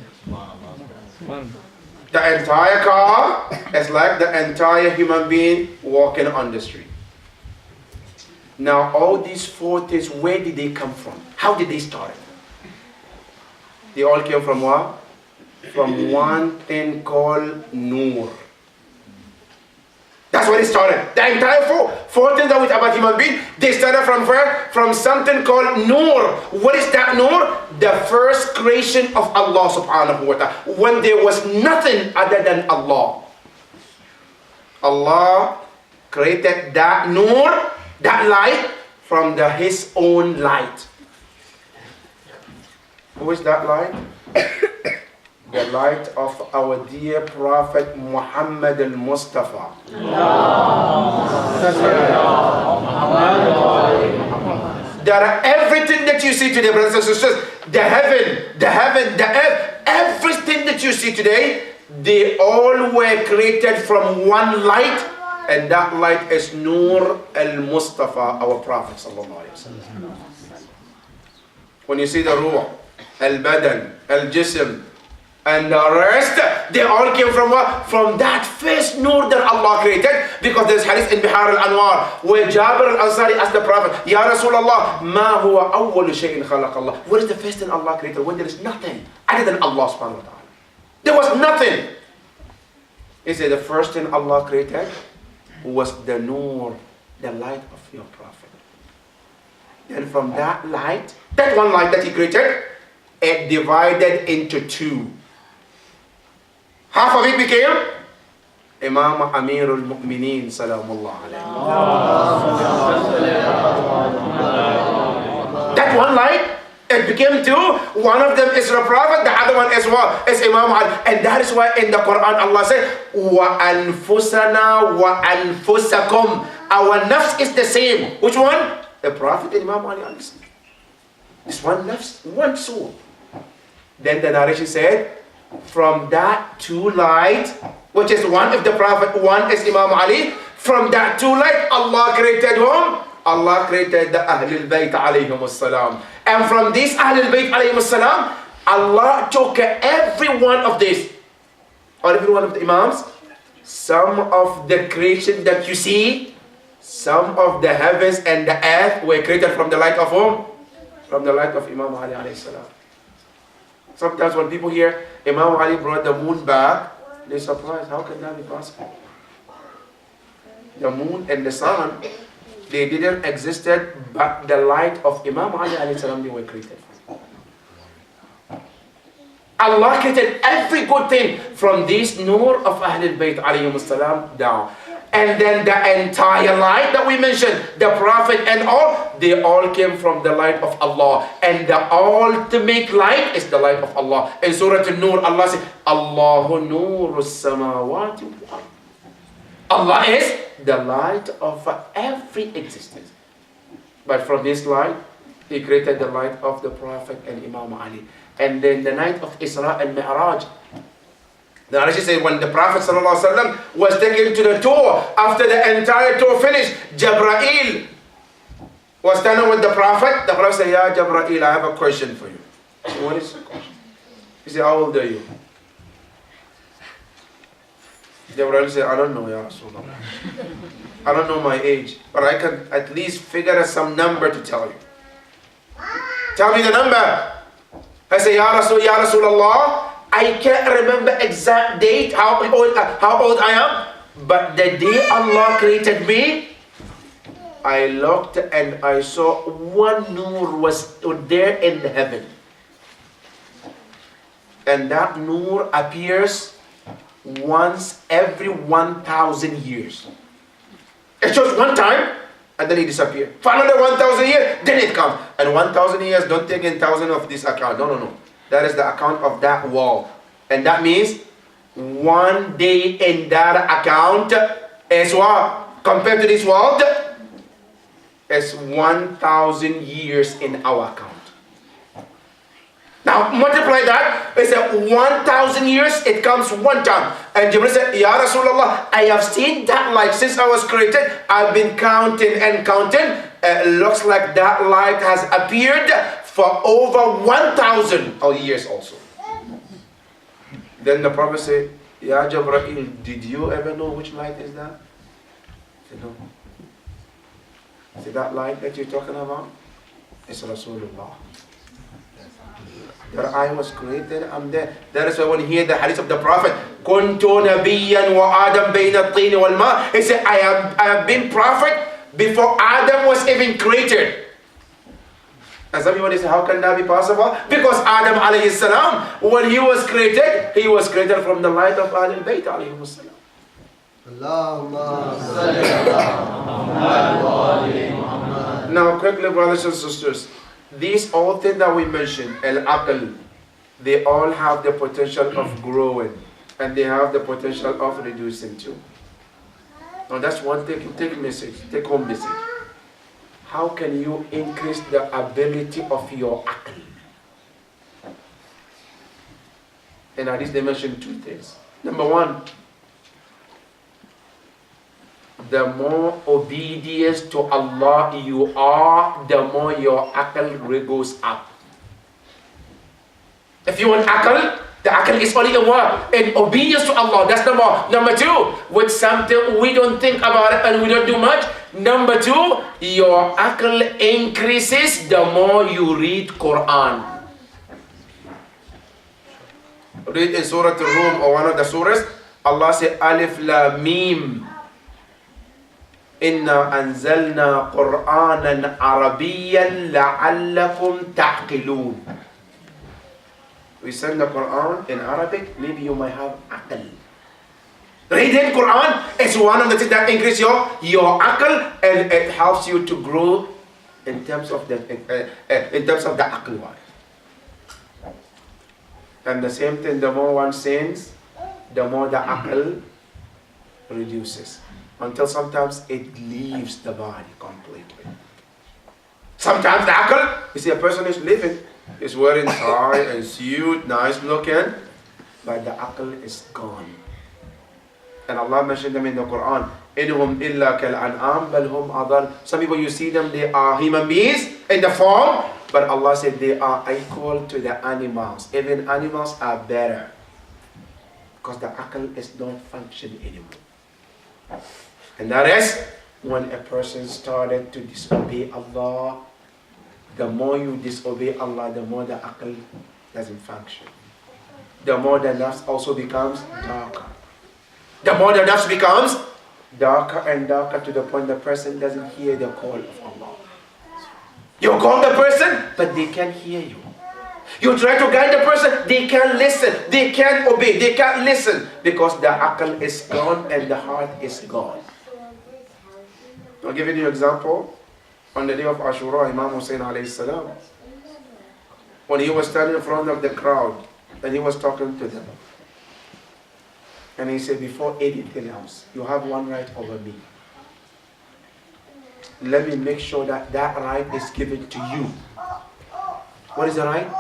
The entire car is like the entire human being walking on the street. Now all these 4 things, where did they come from? How did they start? They all came from what? From one thing called Noor. That's where it started. The entire 4 things that we talk about human being, they started from where? From something called Noor. What is that Noor? The first creation of Allah subhanahu wa ta'ala. When there was nothing other than Allah. Allah created that Noor, that light, from His own light. Who is that light? The light of our dear Prophet Muhammad al-Mustafa. There are everything that you see today, brothers and sisters, the heaven, the earth, everything that you see today, they all were created from one light, and that light is Noor al-Mustafa, our Prophet sallallahu alaihi wasallam. When you see the Ruh, al-Badan, al-Jism, and the rest, they all came from what? From that first Noor that Allah created. Because there's hadith in Bihar al-Anwar where Jabir al-Ansari asked the Prophet, Ya Rasulullah, ma huwa awwalu shay'in khalaq Allah? What is the first thing Allah created when there is nothing other than Allah subhanahu wa ta'ala? There was nothing. He said the first thing Allah created was the Noor, the light of your Prophet. Then from that light, that one light that He created, it divided into 2. Half of it became Imam Amirul Mu'mineen Salamullah alayhi. That one light, it became 2. One of them is the Prophet, the other one is what? Is Imam Ali. And that is why in the Quran Allah said, Wa anfusana wa anfusakum. Our nafs is the same. Which one? The Prophet and Imam Ali. This one nafs, one soul. Then the narration said, from that 2 light, which is one of the Prophet, one is Imam Ali, from that 2 light, Allah created whom? Allah created the Ahlul Bayt alayhim as-salam. And from these Ahlul Bayt alayhim as-salam, Allah took every one of this or every one of the Imams, some of the creation that you see, some of the heavens and the earth were created from the light of whom? From the light of Imam Ali alayhi salam. Sometimes when people hear Imam Ali brought the moon back, they're surprised. How can that be possible? The moon and the sun, they didn't existed, but the light of Imam Ali alayhi salam, they were created. Allah created every good thing from this Noor of Ahlul Bayt alayhim salam down. And then the entire light that we mentioned, the Prophet and all, they all came from the light of Allah. And the ultimate light is the light of Allah. In Surah An-Nur, Allah says, Allahu Noorus Samawati wal Ard. Allah is the light of every existence. But from this light, He created the light of the Prophet and Imam Ali. And then the night of Isra and Mi'raj, the Rashi said when the Prophet ﷺ was taken to the tour, after the entire tour finished, Jabrail was standing with the Prophet. The Prophet said, Ya Jabrail, I have a question for you. So what is the question? He said, how old are you? Jabrail said, I don't know, Ya Rasulullah. I don't know my age, but I can at least figure out some number to tell you. Tell me the number. I say, Ya Rasulullah, I can't remember exact date, how old I am, but the day Allah created me, I looked and I saw one Noor was there in the heaven. And that Noor appears once every 1,000 years. It's just one time, and then it disappears. For another 1,000 years, then it comes. And 1,000 years, don't take in 1,000 of this account. No. That is the account of that wall. And that means one day in that account is what? Compared to this world, is 1,000 years in our account. Now multiply that. It's 1,000 years, it comes one time. And Jibreel said, Ya Rasulullah, I have seen that light since I was created. I've been counting and counting. It looks like that light has appeared for over 1,000 years also. Then the Prophet said, Ya Jabrail, did you ever know which light is that? I said, no. I said, that light that you're talking about? It's Rasulullah. That I was created, I'm there. That is why when you hear the hadith of the Prophet, Kuntu nabiyyan wa Adam bayna at-tin wal ma. He said, I have been prophet before Adam was even created. And some people say, how can that be possible? Because Adam alayhi salam, when he was created from the light of Ahlul Bayt alayhi salam. Now quickly, brothers and sisters, these all things that we mentioned, al-aql, they all have the potential of growing, and they have the potential of reducing too. Now that's one thing, take home message. How can you increase the ability of your aql? And at least they mentioned two things. Number one, the more obedience to Allah you are, the more your aql goes up. If you want aql, the aql is only in what? In obedience to Allah. That's number one. Number two, with something we don't think about it and we don't do much. Number two, your aql increases the more you read Quran. Read in Surah Al-Rum or one of the surahs, Allah said, Alif Lam Mim. Inna anzalna Qur'anan Arabiyyan la'allakum ta'qilun. We send the Quran in Arabic, maybe you might have aql. Reading Quran is one of the things that increase your aql, and it helps you to grow in terms of the aql wise. And the same thing, the more one sins, the more the aql reduces. Until sometimes it leaves the body completely. Sometimes the aql, you see a person is living, is wearing tie and suit, nice looking, but the aql is gone. And Allah mentioned them in the Quran. إِنْهُمْ إِلَّا كَالْأَنْعَامِ بَلْ هُمْ أَضَلُّ. Some people, you see them, they are human beings in the form, but Allah said they are equal to the animals. Even animals are better. Because the aql is not functioning anymore. And that is when a person started to disobey Allah. The more you disobey Allah, the more the aql doesn't function. The more the nafs also becomes darker. The more the nafs becomes darker and darker to the point the person doesn't hear the call of Allah. You call the person, but they can't hear you. You try to guide the person, they can't listen, they can't obey, they can't listen because the aql is gone and the heart is gone. I'll give you an example. On the day of Ashura, Imam Hussein alayhi salam, when he was standing in front of the crowd and he was talking to them, and he said, before anything else, you have one right over me. Let me make sure that that right is given to you. What is the right?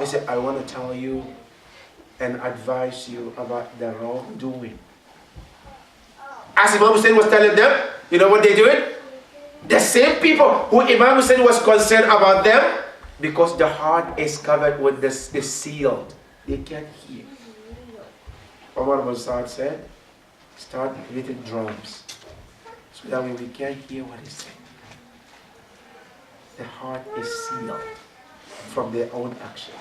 He said, I want to tell you and advise you about the wrongdoing. As Imam Hussein was telling them, you know what they doing? The same people who Imam Hussein was concerned about them, because the heart is covered with this, is sealed. They can't hear. Omar bin Saad said, start hitting drums. So that way we can't hear what he's saying. The heart is sealed from their own action.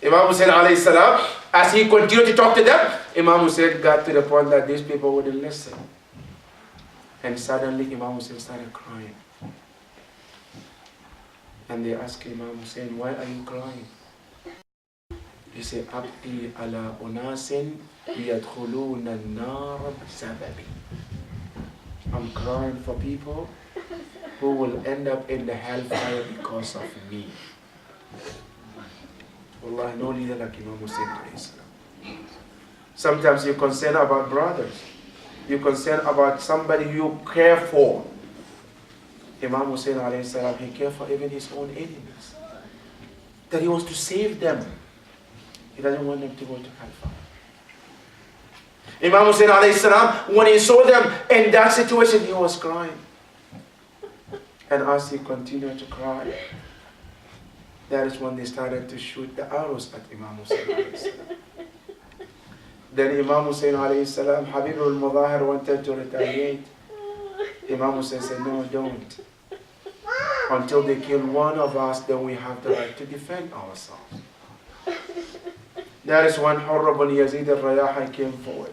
Imam Hussein alayhi salam, as he continued to talk to them, Imam Hussein got to the point that these people wouldn't listen. And suddenly Imam Hussein started crying. And they asked Imam Hussein, why are you crying? He said, Abdi ala unasin yadkhuluna an-nar bisababi. I'm crying for people who will end up in the hellfire because of me. Wallahi, no leader like Imam Hussein alayhi salam. Sometimes you're concerned about brothers. You're concerned about somebody you care for. Imam Hussein alayhi salam, he cared for even his own enemies. That he wants to save them. He doesn't want them to go to hellfire. Imam Hussein alayhi salam, when he saw them in that situation, he was crying. And as he continued to cry, that is when they started to shoot the arrows at Imam Hussein alayhi salam. Then Imam Hussein alayhi salam, Habib al-Mudahir wanted to retaliate. Imam Hussein said, no, don't. Until they kill one of us, then we have the right to defend ourselves. That is when Hurr ibn Yazid al-Rayahi came forward.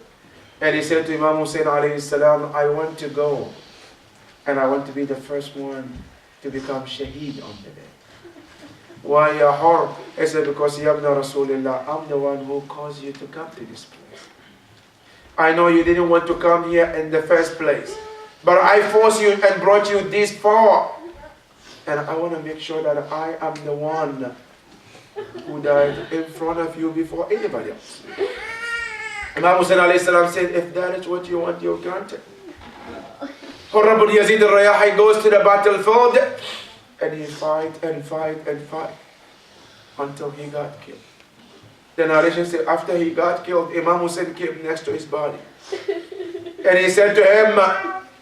And he said to Imam Hussein alayhi salam, I want to go. And I want to be the first one to become shaheed on the day. Why, Ya Hurr? He said, because Ya ibn Rasulullah, I'm the one who caused you to come to this place. I know you didn't want to come here in the first place, but I forced you and brought you this far. And I want to make sure that I am the one who died in front of you before anybody else. Imam Hussein alayhi salam said, if that is what you want, you're granted. Hurr ibn Yazid al-Rayahi goes to the battlefield and he fight and fight and fight until he got killed. The narration says after he got killed, Imam Hussein came next to his body. And he said to him,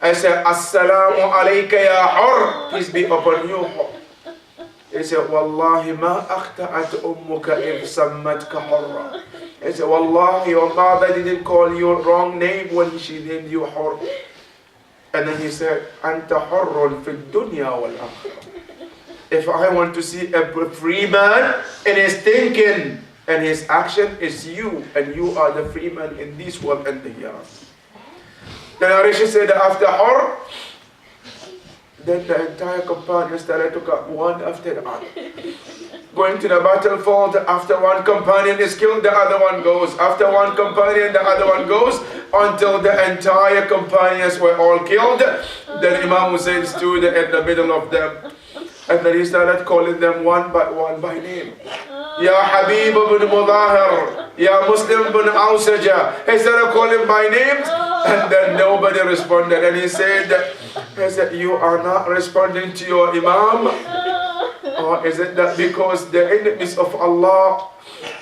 I said, Assalamu alayka ya Hurr, peace be upon you, Hurr. He said, Wallahi ma akhta'at ummuka if sammatka Hurra. He said, Wallahi, your mother didn't call you wrong name when she named you Hurr. And then he said, Anta Hurrun fi dunya wal akhirah. If I want to see a free man in his thinking and his action, is you, and you are the free man in this world and the hereafter. The narration said that after Hurr, then the entire companions started to come one after the other. Going to the battlefield, after one companion is killed, the other one goes. After one companion, the other one goes, until the entire companions were all killed. Then Imam Hussein stood in the middle of them. And then he started calling them one by name. Ya Habib ibn Mudahir, Ya Muslim ibn Awsaja. He started calling by names, and then nobody responded. And he said, you are not responding to your Imam? Or is it that because the enemies of Allah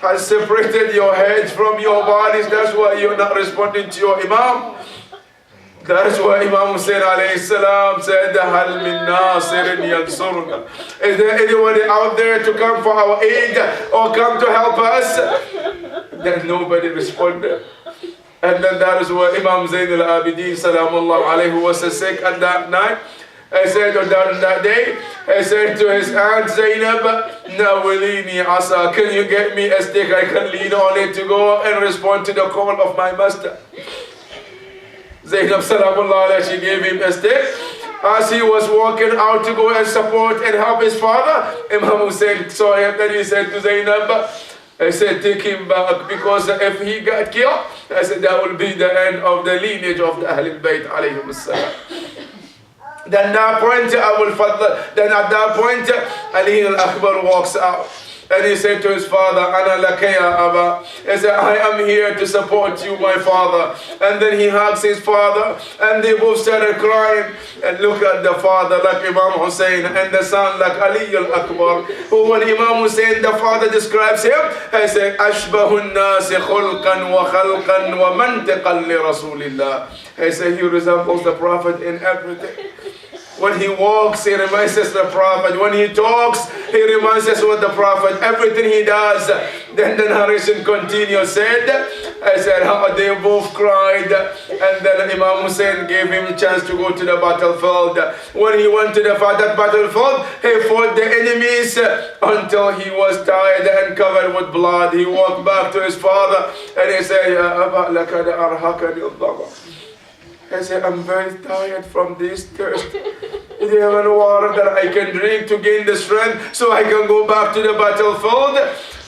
has separated your heads from your bodies, that's why you're not responding to your Imam? That's why Imam Hussein alayhi salam said, Hal min nasirin yansurna. Is there anybody out there to come for our aid or come to help us? Then nobody responded. And then that is where Imam Zayn al-Abidin salamullah alayhi was sick at that night. I said, or that day, I said to his aunt Zainab, Nawalini asa, can you get me a stick? I can lean on it to go and respond to the call of my master. Zainab salamullah alayhi, she gave him a stick. As he was walking out to go and support and help his father, Imam Hussein saw him and he said to Zainab, I said, take him back, because if he got killed, I said, that will be the end of the lineage of the Ahlul Bayt alayhim as-salam. Then at that point, Ali al-Akbar walks out. And he said to his father, Ana lakaya Abba. He said, I am here to support you, my father. And then he hugs his father, and they both started crying. And look at the father like Imam Hussein, and the son like Ali al-Akbar. Who when Imam Hussein, the father describes him, he said, Ashbahu an-nasi khulqan wa khalqan wa mantiqan li Rasulillah. He said, he resembles the Prophet in everything. When he walks, he reminds us of the Prophet. When he talks, he reminds us of the Prophet. Everything he does. Then the narration continues. I said how they both cried. And then Imam Hussein gave him a chance to go to the battlefield. When he went to that battlefield, he fought the enemies until he was tired and covered with blood. He walked back to his father and he said, Ya Abba, lakad arhakani al-dhama. I said, I'm very tired from this thirst. Do you have any water that I can drink to gain the strength so I can go back to the battlefield?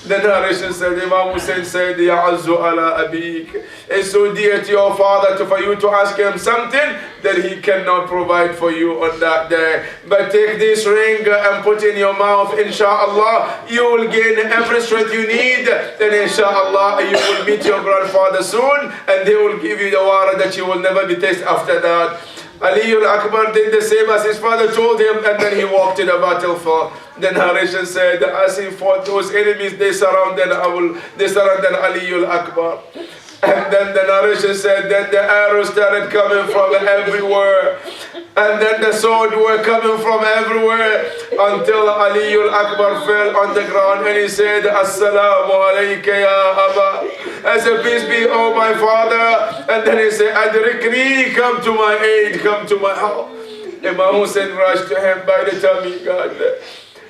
The narration said, Imam Hussein said, Ya Azzu ala abik. It's so dear to your father for you to ask him something that he cannot provide for you on that day. But take this ring and put in your mouth, inshallah, you will gain every strength you need. Then inshallah, you will meet your grandfather soon, and they will give you the water that you will never be tasted after that. Ali al-Akbar did the same as his father told him, and then he walked to the battlefield. The narration said, as he fought those enemies, they surrounded Ali al-Akbar. And then the narration said that the arrows started coming from everywhere. And then the sword were coming from everywhere until Ali al-Akbar fell on the ground and he said, Assalamu alayka ya Abba. I said, peace be, oh my father. And then he said, Adrikni, come to my aid, come to my help. Imam Hussein rushed to him. By the time he got there,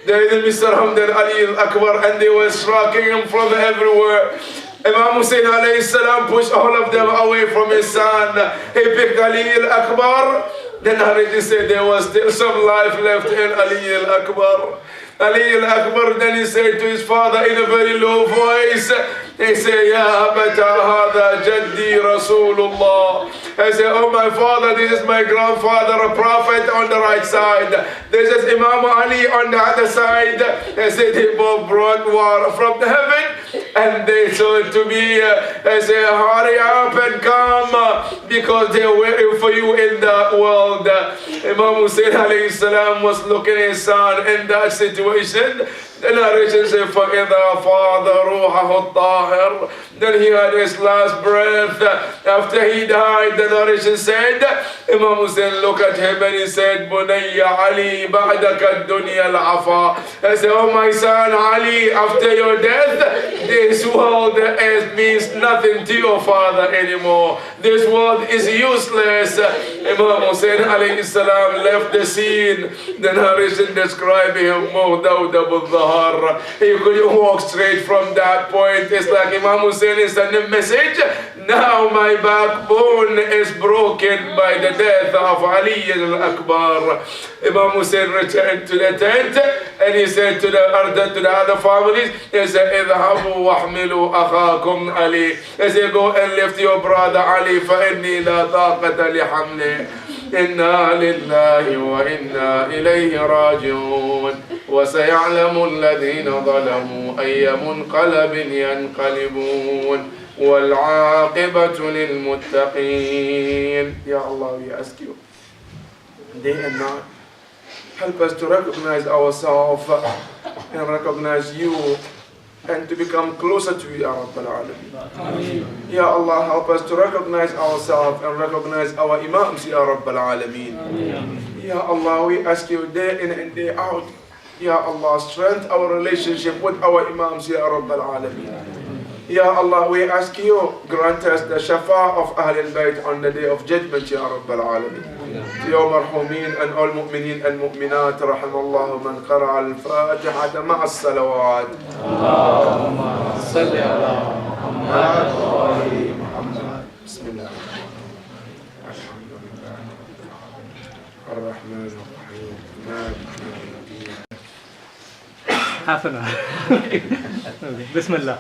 the enemy surrounded Ali al-Akbar and they were striking him from everywhere. Imam Hussein alayhi salam pushed all of them away from his son. He picked Ali al-Akbar. Then Hariji said there was still some life left in Ali al-Akbar. Ali al-Akbar, then he said to his father in a very low voice, he said, Ya abata hada jaddi Rasulullah. I said, oh my father, this is my grandfather, a prophet on the right side. This is Imam Ali on the other side. I said, they both brought water from the heaven and they told to me, I said, hurry up and come because they're waiting for you in that world. Imam Hussein alayhi salam was looking at his son in that situation. The narration says, فَإِذَا فَاضَ رُوحَهُ الطَّاهِرُ. Then he had his last breath. After he died, the narration said, Imam Hussein looked at him and he said, بُنَيَّ عَلِي بَعْدَكَ الدُّنْيَا الْعَفَا. I said, oh my son Ali, after your death, this world means nothing to your father anymore. This world is useless. Imam Hussein alayhi salam left the scene. The narration described him, he could walk straight from that point. It's like Imam Hussein is sending a message. Now my backbone is broken by the death of Ali al-Akbar. Imam Hussein returned to the tent and he said to the other families, he said, اذهبوا واحملوا أخاكم علي. He said, go and lift your brother Ali, فإني لا طاقة لحمله. إنا لله وإنا إليه راجعون وسيعلم الذين ظلموا أي منقلب ينقلبون والعاقبة للمتقين. Ya Allah, we ask you, day and night, help us to recognize ourselves and recognize you and to become closer to you, Ya Rabbal Alameen. Ya Allah, help us to recognize ourselves and recognize our Imams, Ya Rabbal Alameen. Ya Allah, we ask you day in and day out, Ya Allah, strengthen our relationship with our Imams, Ya Rabbal Alameen. Ya Allah, we ask you, grant us the shafa of Ahl al-Bayt on the day of judgment, Ya Rabbal Alameen. To your marhumin and all mu'mineen and mu'minat, rahimallahu man qara al-Fatiha ma'a as-salawat. Allahumma salli ala Muhammad wa ali Muhammad. Bismillah. Alhamdulillah. Ar-Rahman ar-Rahim. Maliki yawmiddin. Half an hour. Okay. Bismillah.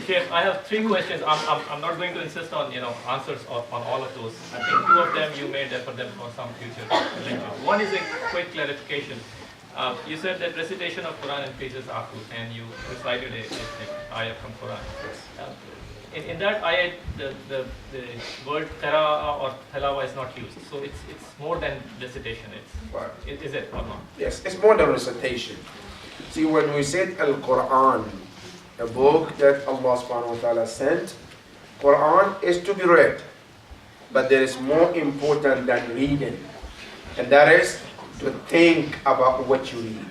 Sheikh, I have three questions. I'm not going to insist on answers on all of those. I think two of them you may defer them for some future lecture. One is a quick clarification. You said that recitation of Quran increases aql, and you recited a ayah from Quran. In that ayah, the word qira'a or tilawa is not used. So it's more than recitation. Is it or not? Yes, it's more than recitation. See, when we said Al-Quran, a book that Allah subhanahu wa ta'ala sent, Quran is to be read. But there is more important than reading. And that is to think about what you read.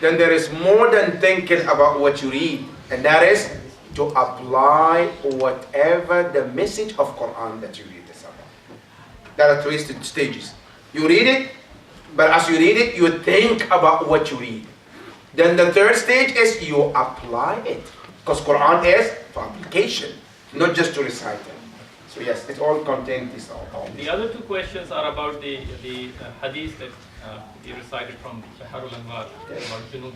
Then there is more than thinking about what you read. And that is to apply whatever the message of Quran that you read is about. There are three stages. You read it, but as you read it, you think about what you read. Then the third stage is you apply it. Because Quran is for application, not just to recite it. So yes, it all contains this. The other two questions are about the hadith that you recited from Baharul Anwar about Junud.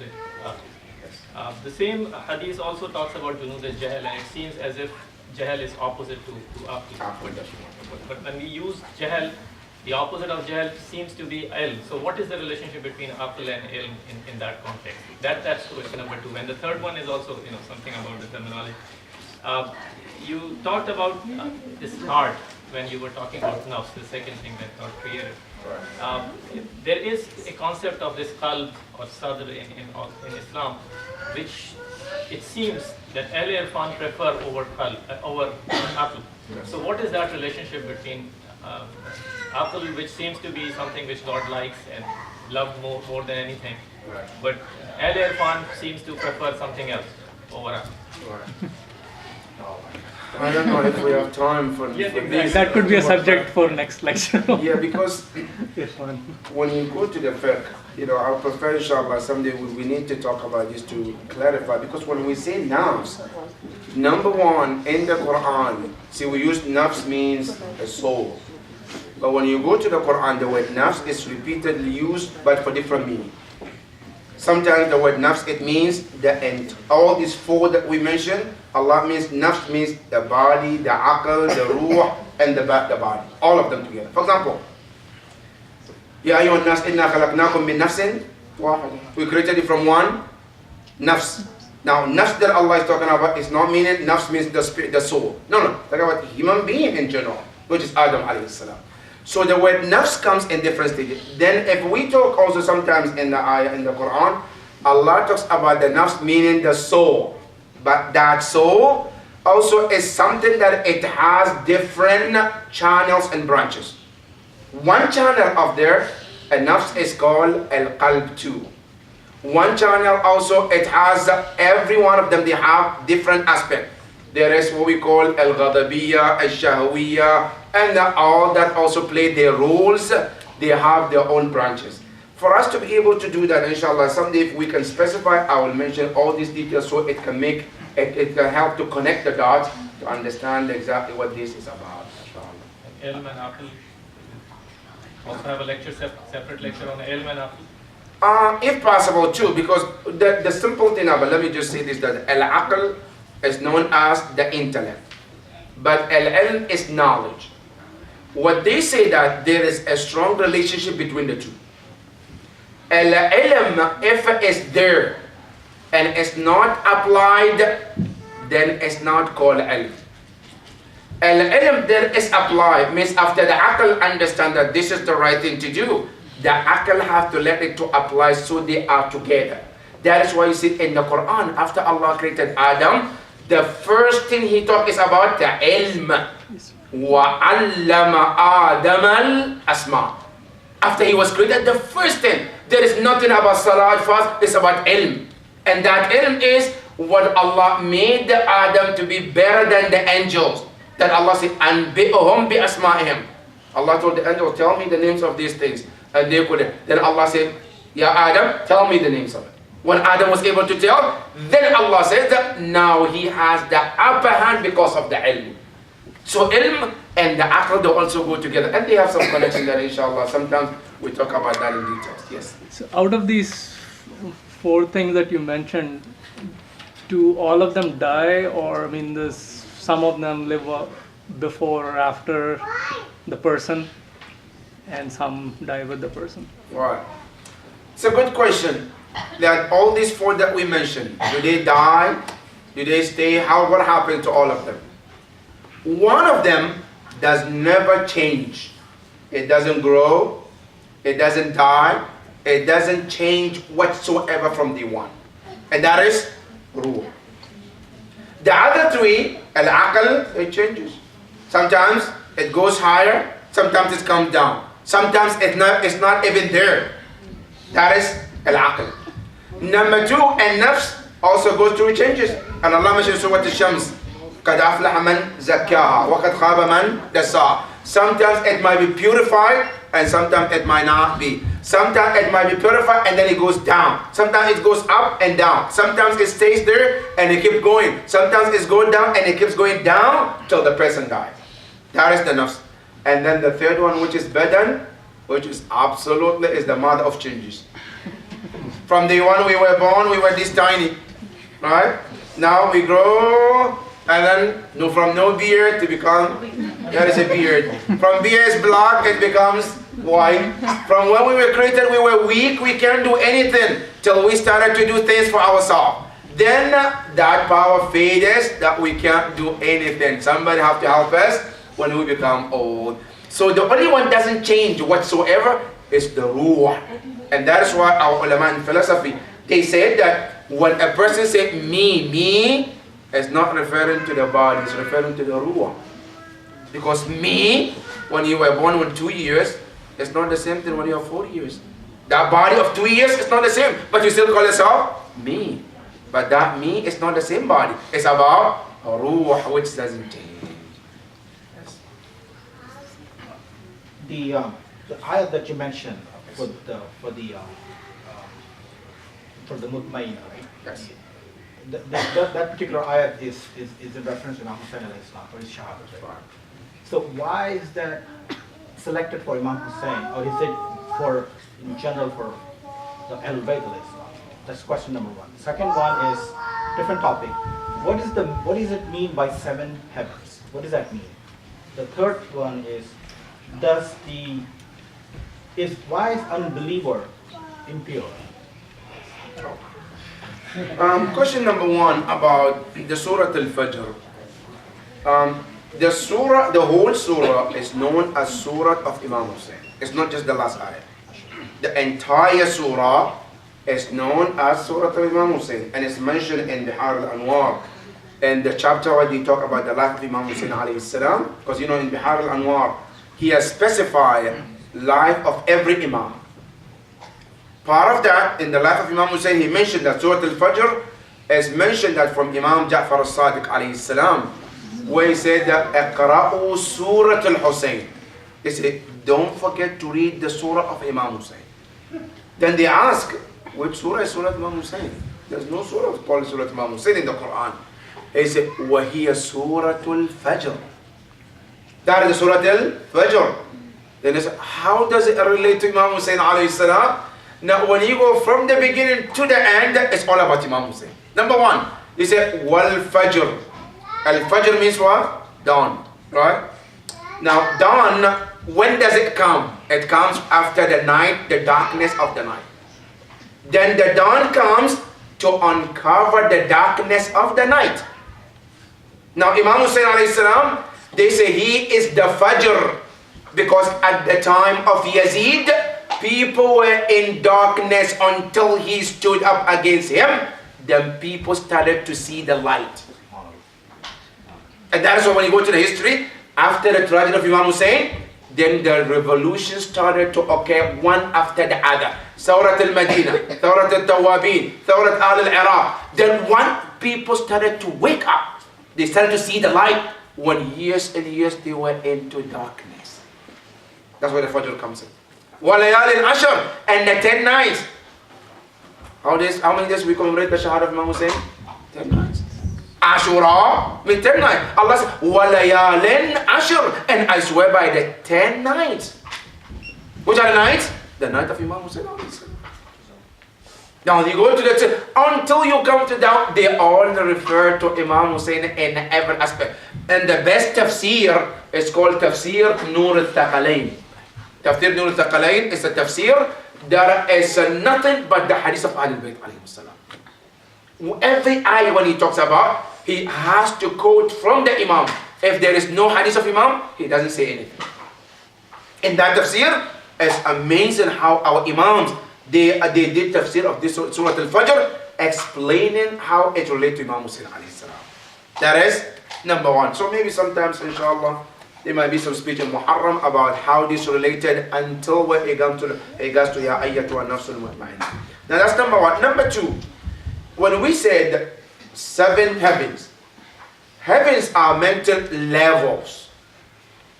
The same hadith also talks about Junud al-Jahl, and it seems as if Jahl is opposite to Aql. But when we use Jahl, the opposite of Jahl seems to be ilm. So what is the relationship between aql and ilm in that context? That's question number two. And the third one is also something about the terminology. You talked about this heart when you were talking about nafs, the second thing that God created. There is a concept of this qalb or sadr in Islam, which it seems that Ahl Irfan prefer over aql. So what is that relationship between aql, which seems to be something which God likes and loved more than anything, but Ahl Irfan seems to prefer something else over aql? I don't know if we have time for this. That could be a subject for next lecture. Yeah, because Irfan. when you go to the fiqh, I prefer inshallah someday we need to talk about this to clarify, because when we say nafs, number one in the Quran, see, we use nafs means a soul. But when you go to the Quran, the word nafs is repeatedly used, but for different meaning. Sometimes the word nafs, it means the end. All these four that we mentioned, Allah means, nafs means the body, the aql, the ruh, and the body. All of them together. For example, Ya ayyuhan nas inna khalaqnakum min nafsin wahida. We created it from one nafs. Now, nafs that Allah is talking about is not meaning nafs means the spirit, the soul. No. Talk about human being in general, which is Adam alayhi salam. So the word nafs comes in different stages. Then if we talk also sometimes in the ayah in the Quran, Allah talks about the nafs meaning the soul. But that soul also is something that it has different channels and branches. One channel of there, a nafs is called al-qalb too. One channel also, it has, every one of them, they have different aspects. There is what we call al-ghadabiyya, al-shahwiyya, and all that also play their roles. They have their own branches. For us to be able to do that, inshallah, someday if we can specify, I will mention all these details so it can make, it can help to connect the dots to understand exactly what this is about. Ilm and aql. Also have a lecture, separate lecture on ilm and aql. If possible too, because the simple thing about, let me just say this, that al-aql is known as the intellect, but al-ilm is knowledge. What they say that there is a strong relationship between the two. Al-ilm, if it's there and it's not applied, then it's not called ilm. Al-ilm then is applied, means after the aql understand that this is the right thing to do, the aql have to let it to apply so they are together. That is why you see in the Quran, after Allah created Adam, the first thing he talked is about the ilm. وَعَلَّمَ آدَمَ الْأَسْمَاءَ. After he was created, the first thing, there is nothing about salah, fast, it's about ilm. And that ilm is what Allah made the Adam to be better than the angels. That Allah said, "Anbi'uhum bi asma'ihim." Allah told the angels, "Tell me the names of these things," and they couldn't. Then Allah said, "Ya Adam, tell me the names of it." When Adam was able to tell, then Allah says that now he has the upper hand because of the ilm. So ilm and the aql, they also go together, and they have some connection there, inshallah. Sometimes we talk about that in details. Yes. So out of these 4 things that you mentioned, do all of them die, or I mean, some of them live before or after the person, and some die with the person? Right. It's a good question. That all these 4 that we mentioned, do they die? Do they stay? What happened to all of them? One of them does never change. It doesn't grow. It doesn't die. It doesn't change whatsoever from the one. And that is Ruh. The other 3, Al-Aql, it changes. Sometimes it goes higher. Sometimes it comes down. Sometimes it's not even there. That is Al-Aql. Number 2, Nafs also goes through changes. And Allah mentions Surah Al-Shams, قَدْ أَفْلَحَ مَنْ زَكَّاهَا وَقَدْ خَابَ مَنْ دَسَّاهَا. Sometimes it might be purified, and sometimes it might not be. Sometimes it might be purified and then it goes down. Sometimes it goes up and down. Sometimes it stays there and it keeps going. Sometimes it's going down and it keeps going down till the person dies. That is the Nafs. And then the 3rd one, which is Badan, which is absolutely is the mother of changes. From the one we were born, we were this tiny, right? Now we grow, and then from no beard to become, there is a beard. From beard is black, it becomes white. From when we were created, we were weak, we can't do anything, till we started to do things for ourselves. Then that power fades, that we can't do anything. Somebody have to help us when we become old. So the only one doesn't change whatsoever is the Ruh. And that is why our ulama in philosophy, they said that when a person says me, it's not referring to the body, it's referring to the Ruh. Because me, when you were born with 2 years, it's not the same thing when you have 4 years. That body of 2 years is not the same, but you still call yourself me. But that me is not the same body. It's about Ruh, which doesn't change. Yes. The ayat that you mentioned for the mutmain, right? Yes. That particular ayat is in reference to Imam Hussain alayhi salam, or his shahada. Right? So why is that selected for Imam Hussain, or is it for in general for the Ahlul Bayt alayhi salam? That's question number 1. Second one is different topic. What does it mean by 7 heavens? What does that mean? The third one is why is unbeliever impure? Question number 1 about the Surah Al-Fajr. The whole surah is known as Surah of Imam Hussain. It's not just the last ayah. The entire surah is known as Surah of Imam Hussain, and it's mentioned in Bihar al-Anwar, in the chapter where they talk about the life of Imam Hussain alayhi salam. Because in Bihar al-Anwar, he has specified life of every Imam. Part of that, in the life of Imam Hussain, he mentioned that Surah Al-Fajr is mentioned that from Imam Ja'far al-Sadiq alayhi salam, where he said that اقرأوا Surah Al-Hussain. He said, don't forget to read the Surah of Imam Hussain. Then they ask, which Surah is Surah Imam Hussain? There's no Surah called Surah Imam Hussain in the Quran. He said, وَهِيَ Surah Al-Fajr. That is Surah Al-Fajr. Then they said, how does it relate to Imam Hussain alayhi salam? Now when you go from the beginning to the end, it's all about Imam Hussain. Number 1, he said, Wal-Fajr. Al-Fajr means what? Dawn, right? Now dawn, when does it come? It comes after the night, the darkness of the night. Then the dawn comes to uncover the darkness of the night. Now Imam Hussain alayhi salam, they say he is the Fajr, because at the time of Yazid, people were in darkness until he stood up against him. Then people started to see the light. And that is why when you go to the history, after the tragedy of Imam Hussain, then the revolution started to occur one after the other. Thawrat al-Madinah, Thawrat al-Tawabin, Thawrat al-Iraq. Then one people started to wake up. They started to see the light when years and years they were into darkness. That's where the Fajr comes in. وَلَيَالٍ عَشْرٍ, and the 10 nights. How many days we commemorate the Shahada of Imam Hussein? 10 nights. Ashura, with 10 nights. Allah says, وَلَيَالٍ عَشْرٍ, and I swear by the 10 nights. Which are the nights? The night of Imam Hussein. Now you go to the until you come to down, they all refer to Imam Hussein in every aspect. And the best tafsir is called Tafsir Noor al-Thaqalain. Tafsir Noor al-Thaqalain is a tafsir. There is nothing but the hadith of Ahlul Bayt alayhi salam. Every ayah when he talks about, he has to quote from the Imam. If there is no hadith of Imam, he doesn't say anything. In that tafsir, it's amazing how our Imams, they did tafsir of this Surah Al-Fajr, explaining how it relates to Imam Hussein alayhi salam. That is number one. So maybe sometimes, inshallah, there might be some speech in Muharram about how this related until it goes to Ya Ayyatu Nafs al-Mutmainah. Now that's number one. Number two, when we said 7 heavens, heavens are mental levels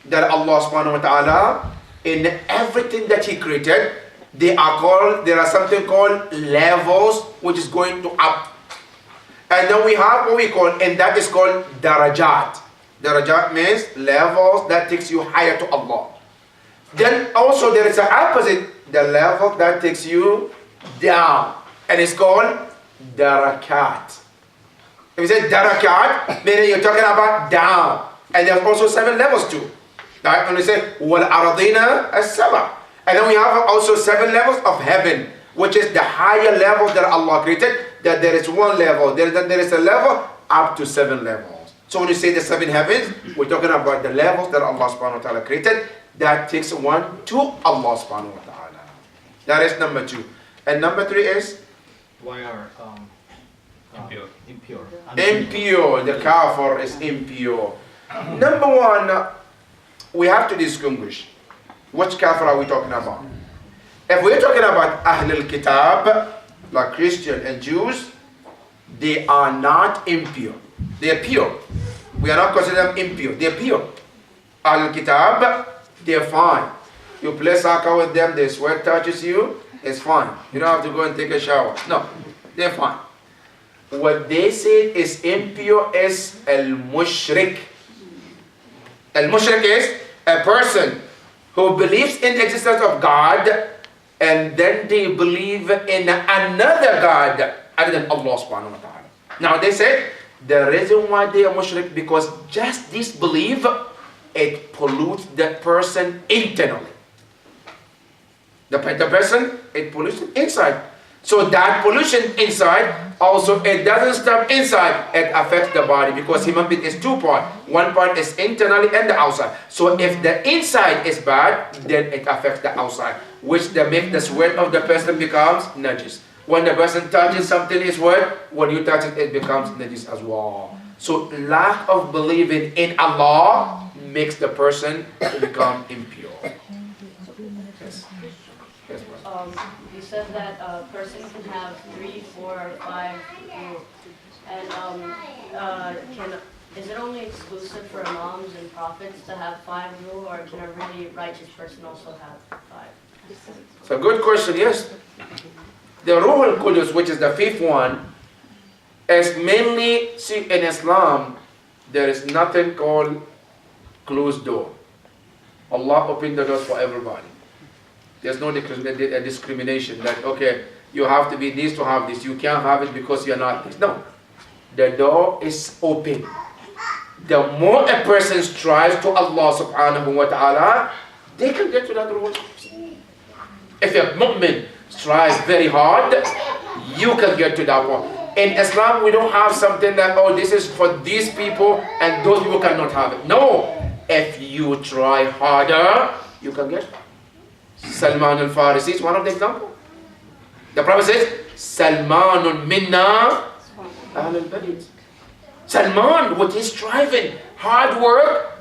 that Allah subhanahu wa ta'ala, in everything that He created, there are something called levels which is going to up. And then we have what we call, and that is called darajat. Darajat means levels that takes you higher to Allah. Then also there is an opposite, the level that takes you down. And it's called darakat. If you say darakat, meaning you're talking about down. And there's also 7 levels too. Right? When we say wal aradina as-sab'a. And then we have also 7 levels of heaven, which is the higher level that Allah created. That there is 1 level, there is a level up to 7 levels. So when you say the 7 heavens, we're talking about the levels that Allah subhanahu wa ta'ala created. That takes one to Allah subhanahu wa ta'ala. That is number 2. And number 3 is? Why are Impure. impure? Impure. The kafir is impure. Number 1, we have to distinguish. Which kafir are we talking about? If we're talking about Ahlul Kitab, like Christian and Jews, they are not impure. They are pure. We are not considering them impure. They are pure. Ahlul Kitab, they are fine. You play soccer with them, their sweat touches you, it's fine. You don't have to go and take a shower. No, they're fine. What they say is impure is al-mushrik. Al-mushrik is a person who believes in the existence of God and then they believe in another God other than Allah subhanahu wa ta'ala. Now they say the reason why they are mushrik because just this belief, it pollutes the person internally. The person, it pollutes inside. So that pollution inside, also it doesn't stop inside, it affects the body because human being is 2 parts. 1 part is internally and the outside. So if the inside is bad, then it affects the outside, which makes the sweat of the person becomes najis. When the person touches something is wet, when you touch it, it becomes najis as well. So lack of believing in Allah makes the person become impure. Yes. Yes, You said that a person can have 3, 4, or 5 ruh. And is it only exclusive for imams and prophets to have 5 ruh, or can a really righteous person also have 5? It's a good question, yes. The Rooh al-Qudus, which is the 5th one, is mainly, see, in Islam, there is nothing called closed door. Allah opened the doors for everybody. There's no discrimination that, okay, you have to be this to have this. You can't have it because you're not this. No. The door is open. The more a person strives to Allah subhanahu wa ta'ala, they can get to that reward. If a mu'min strives very hard, you can get to that one. In Islam, we don't have something that, oh, this is for these people and those people cannot have it. No. If you try harder, you can get it. Salman al-Farisi is one of the examples. The Prophet says, Salmanun minna ahlul bayt. Salman, with his striving, hard work,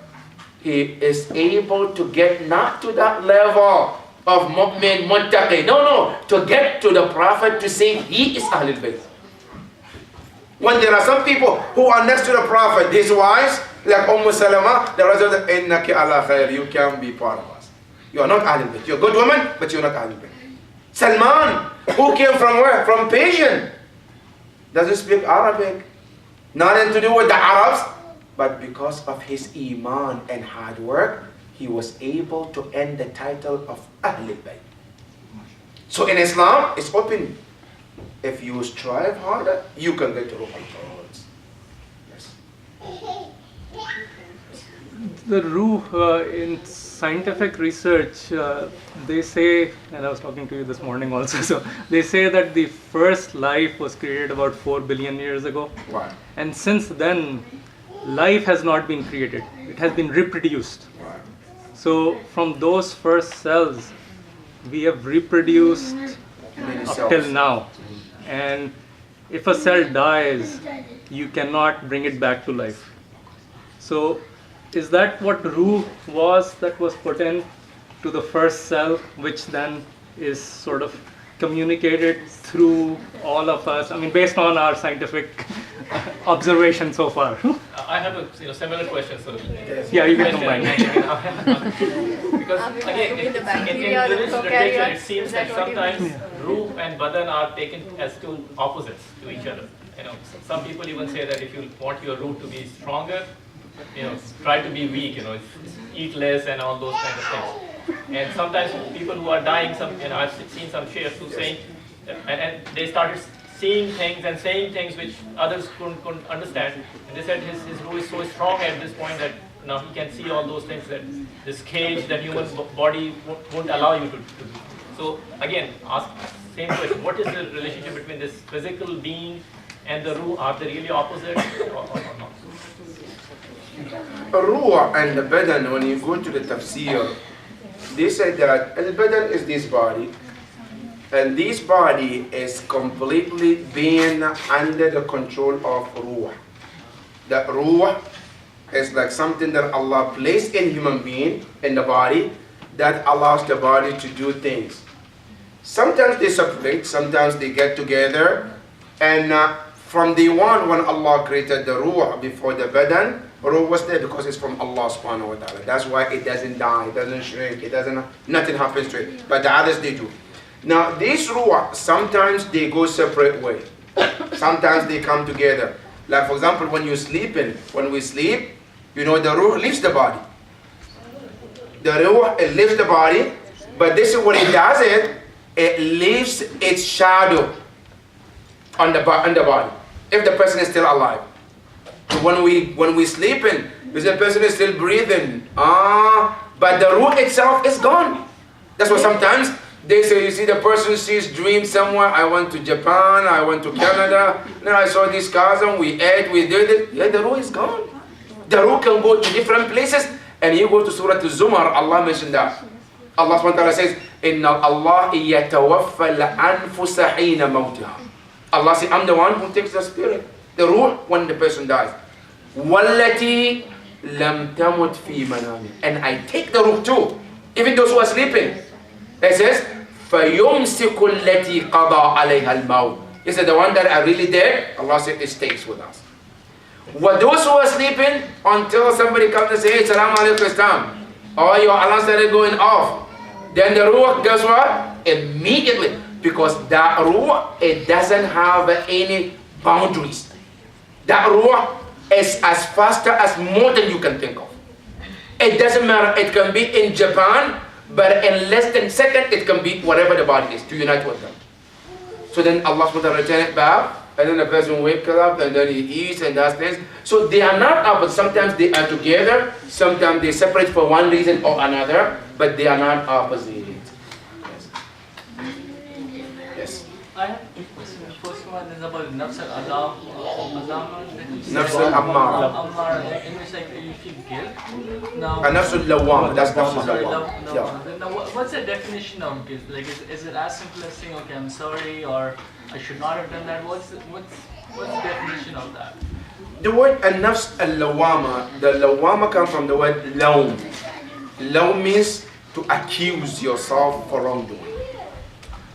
he is able to get not to that level of mu'min, muttaqi. No, to get to the Prophet to say he is ahlul bayt. When there are some people who are next to the Prophet, his wives, like Salama, the rest of them, innaki ala khair, you can be part of us. You are not Ahlul Bayt. You're a good woman, but you're not Ahlul Bayt. Salman, who came from where? From Persian. Doesn't speak Arabic. Nothing to do with the Arabs, but because of his iman and hard work, he was able to earn the title of Ahlul Bayt. So in Islam, it's open. If you strive harder, you can get to Rooh and Noor. Yes. The Rooh, in scientific research, they say, and I was talking to you this morning also, so they say that the first life was created about 4 billion years ago. Right. And since then, life has not been created. It has been reproduced. Right. So from those first cells, we have reproduced Many up cells. till now. And if a cell dies, you cannot bring it back to life. So is that what Rooh was, that was put in to the first cell, which then is sort of communicated through all of us? I mean, based on our scientific observation so far. I have a similar question. So Yeah, you can combine. Because again, in religious literature, it seems that sometimes Rooh and Badan are taken as two opposites to each other. Some people even say that if you want your Rooh to be stronger, try to be weak. Eat less and all those kind of things. And sometimes people who are dying, I've seen some sheikhs who saying, and they started seeing things and saying things which others couldn't understand. And they said his Rooh is so strong at this point that now he can see all those things that this cage that human body won't allow you to do. So again, ask same question. What is the relationship between this physical being and the Rooh? Are they really opposite or not? Ruh and the Badan, when you go to the tafsir, they said that the Badan is this body, and this body is completely being under the control of Ruh. That Ruh is like something that Allah placed in human being, in the body, that allows the body to do things. Sometimes they separate, sometimes they get together, and from the one when Allah created the Ruh before the Badan, Ruh was there because it's from Allah subhanahu wa ta'ala. That's why it doesn't die, it doesn't shrink, nothing happens to it. But the others they do. Now these Ruh, sometimes they go separate way. Sometimes they come together. Like for example, when we sleep, the Ruh leaves the body. The Ruh, it leaves the body, but this is what it does, it leaves its shadow on the body, if the person is still alive. So when we sleeping, if the person is still breathing, but the Ruh itself is gone. That's why sometimes they say, you see, the person sees dreams somewhere. I went to Japan, I went to Canada, then I saw these cars and we ate, we did it. Yeah, the Ruh is gone. The Ruh can go to different places, and you go to Surah Al-Zumar, Allah mentioned that. Allah subhanahu wa ta'ala says, Inna Allah yatawaffa al-anfusa hina mawtiha. Allah says, I'm the one who takes the spirit, the Ruh, when the person dies. Wallati lam tamut fi manami. And I take the Ruh too, even those who are sleeping. It says, فَيُمْسِكُ الَّتِي قَضَى عَلَيْهَا الْمَوْتِ. He said, the one that are really dead, Allah said, it stays with us. What those who are sleeping, until somebody comes and says, hey, salam alaikum, Islam, or your alarm started going off, then the Ruh, guess what? Immediately, because that Ruh, it doesn't have any boundaries. That Ruh is as faster as more than you can think of. It doesn't matter, it can be in Japan, but in less than a second, it can be whatever the body is, to unite with them. So then Allah SWT return it back, and then the person wakes up, and then he eats and does things. So they are not opposite. Sometimes they are together, sometimes they separate for one reason or another, but they are not opposite. Yes. I have two questions. The first one is about Nafs al-Alam. Nafs al-Ammar. In which like if you give. Now, Nafs al-Lawwam, that's Nafs sorry, al-Lawwam. Yeah. Now, what's the definition of guilt? Like, is it as simple as saying, okay, I'm sorry, or I should not have done that? What's the definition of that? The word Nafs al-Lawwama, the Lawwama comes from the word Lawm. Lawm means to accuse yourself for wrongdoing.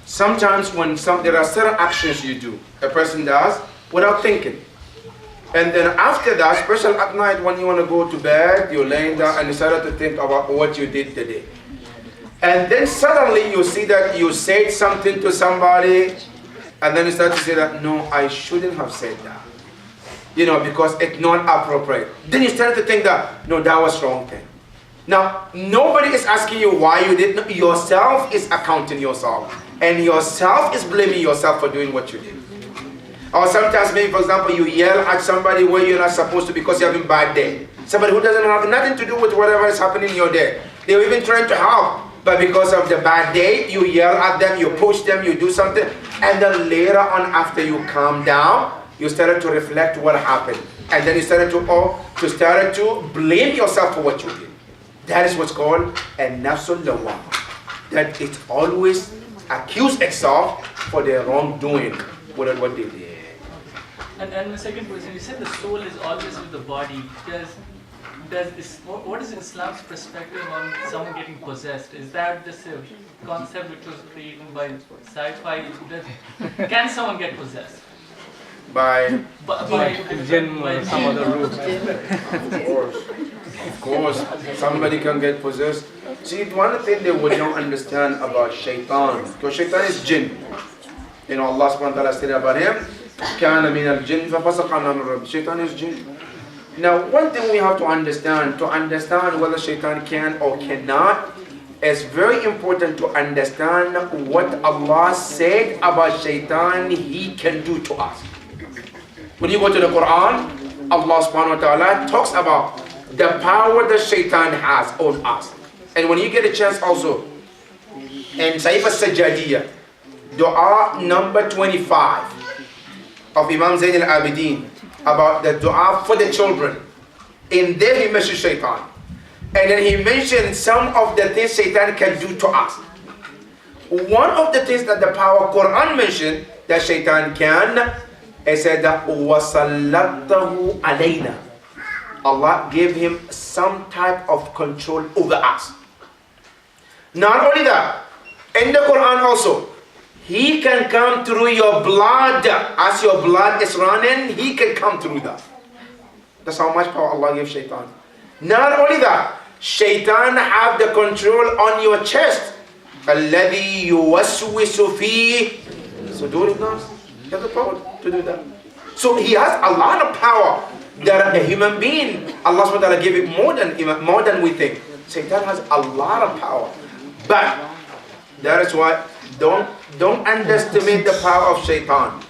Sometimes when there are certain actions you do, a person does without thinking. And then after that, especially at night when you want to go to bed, you're laying down and you start to think about what you did today. And then suddenly you see that you said something to somebody, and then you start to say that, no, I shouldn't have said that. You know, because it's not appropriate. Then you start to think that, no, that was wrong thing. Now, nobody is asking you why you did. No, yourself is accounting yourself. And yourself is blaming yourself for doing what you did. Or sometimes maybe, for example, you yell at somebody where you're not supposed to because you're having a bad day. Somebody who doesn't have nothing to do with whatever is happening in your day. They're even trying to help. But because of the bad day, you yell at them, you push them, you do something. And then later on, after you calm down, you started to reflect what happened. And then you started to blame yourself for what you did. That is what's called a nafsul lawwama. That it always accuse itself for their wrongdoing, what they did. And the second question, you said the soul is always with the body. What is Islam's perspective on someone getting possessed? Is that just a concept which was created by sci-fi? Can someone get possessed? By jinn or some other root. Of course, somebody can get possessed. See, one thing they would not understand about shaitan, because shaitan is jinn. You know, Allah subhanahu wa ta'ala said about him, كَانَ مِنَ الْجِنِّ فَفَسَقَ عَنْ أَمْرِ رَبِّهِ. Shaitan is jinn. Now, one thing we have to understand whether shaitan can or cannot, it's very important to understand what Allah said about shaitan he can do to us. When you go to the Quran, Allah subhanahu wa ta'ala talks about the power that shaitan has on us. And when you get a chance also, in Saif al-Sajjadiyya, dua number 25 of Imam Zayn al-Abidin, about the dua for the children. In there he mentioned shaitan. And then he mentioned some of the things shaitan can do to us. One of the things that the power Quran mentioned that shaitan can, it said that وَسَلَّطَهُ عَلَيْنَا. Allah gave him some type of control over us. Not only that, in the Quran also, he can come through your blood. As your blood is running, he can come through that. That's how much power Allah gives shaitan. Not only that, shaitan have the control on your chest. الَّذِي يُوَسْوِسُ فِي صُدُورِ النَّاسِ. He has the power to do that. So he has a lot of power that a human being, Allah subhanahu wa ta'ala gave it more than we think. Shaitan has a lot of power. But that is why don't underestimate the power of shaitan.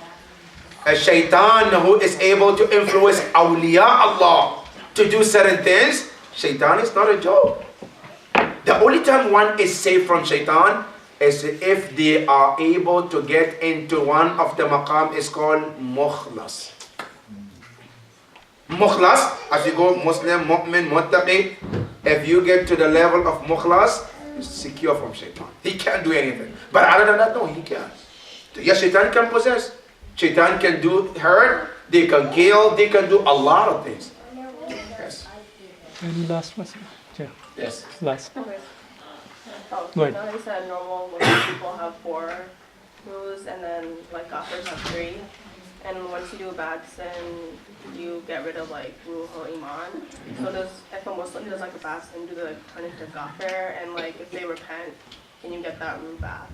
A shaitan who is able to influence awliya Allah to do certain things, shaitan is not a joke. The only time one is safe from shaitan is if they are able to get into one of the maqam is called mukhlas. Mukhlas, as you go Muslim, mu'min, muttaqi, if you get to the level of mukhlas, you're secure from shaitan. He can't do anything. But other than that, no, he can't. Yes, shaitan can possess. Shaitan can do hurt. They can kill. They can do a lot of things. Yes. Any last question? Yeah. Yes. Last. Okay. Oh, Go ahead. now you said normal Muslim people have 4 rules and then like kafirs have 3. And once you do a bad sin, you get rid of like ruh or iman. So if a Muslim does like a bad sin, do they like turn into kafir? And like if they repent, can you get that ruh back?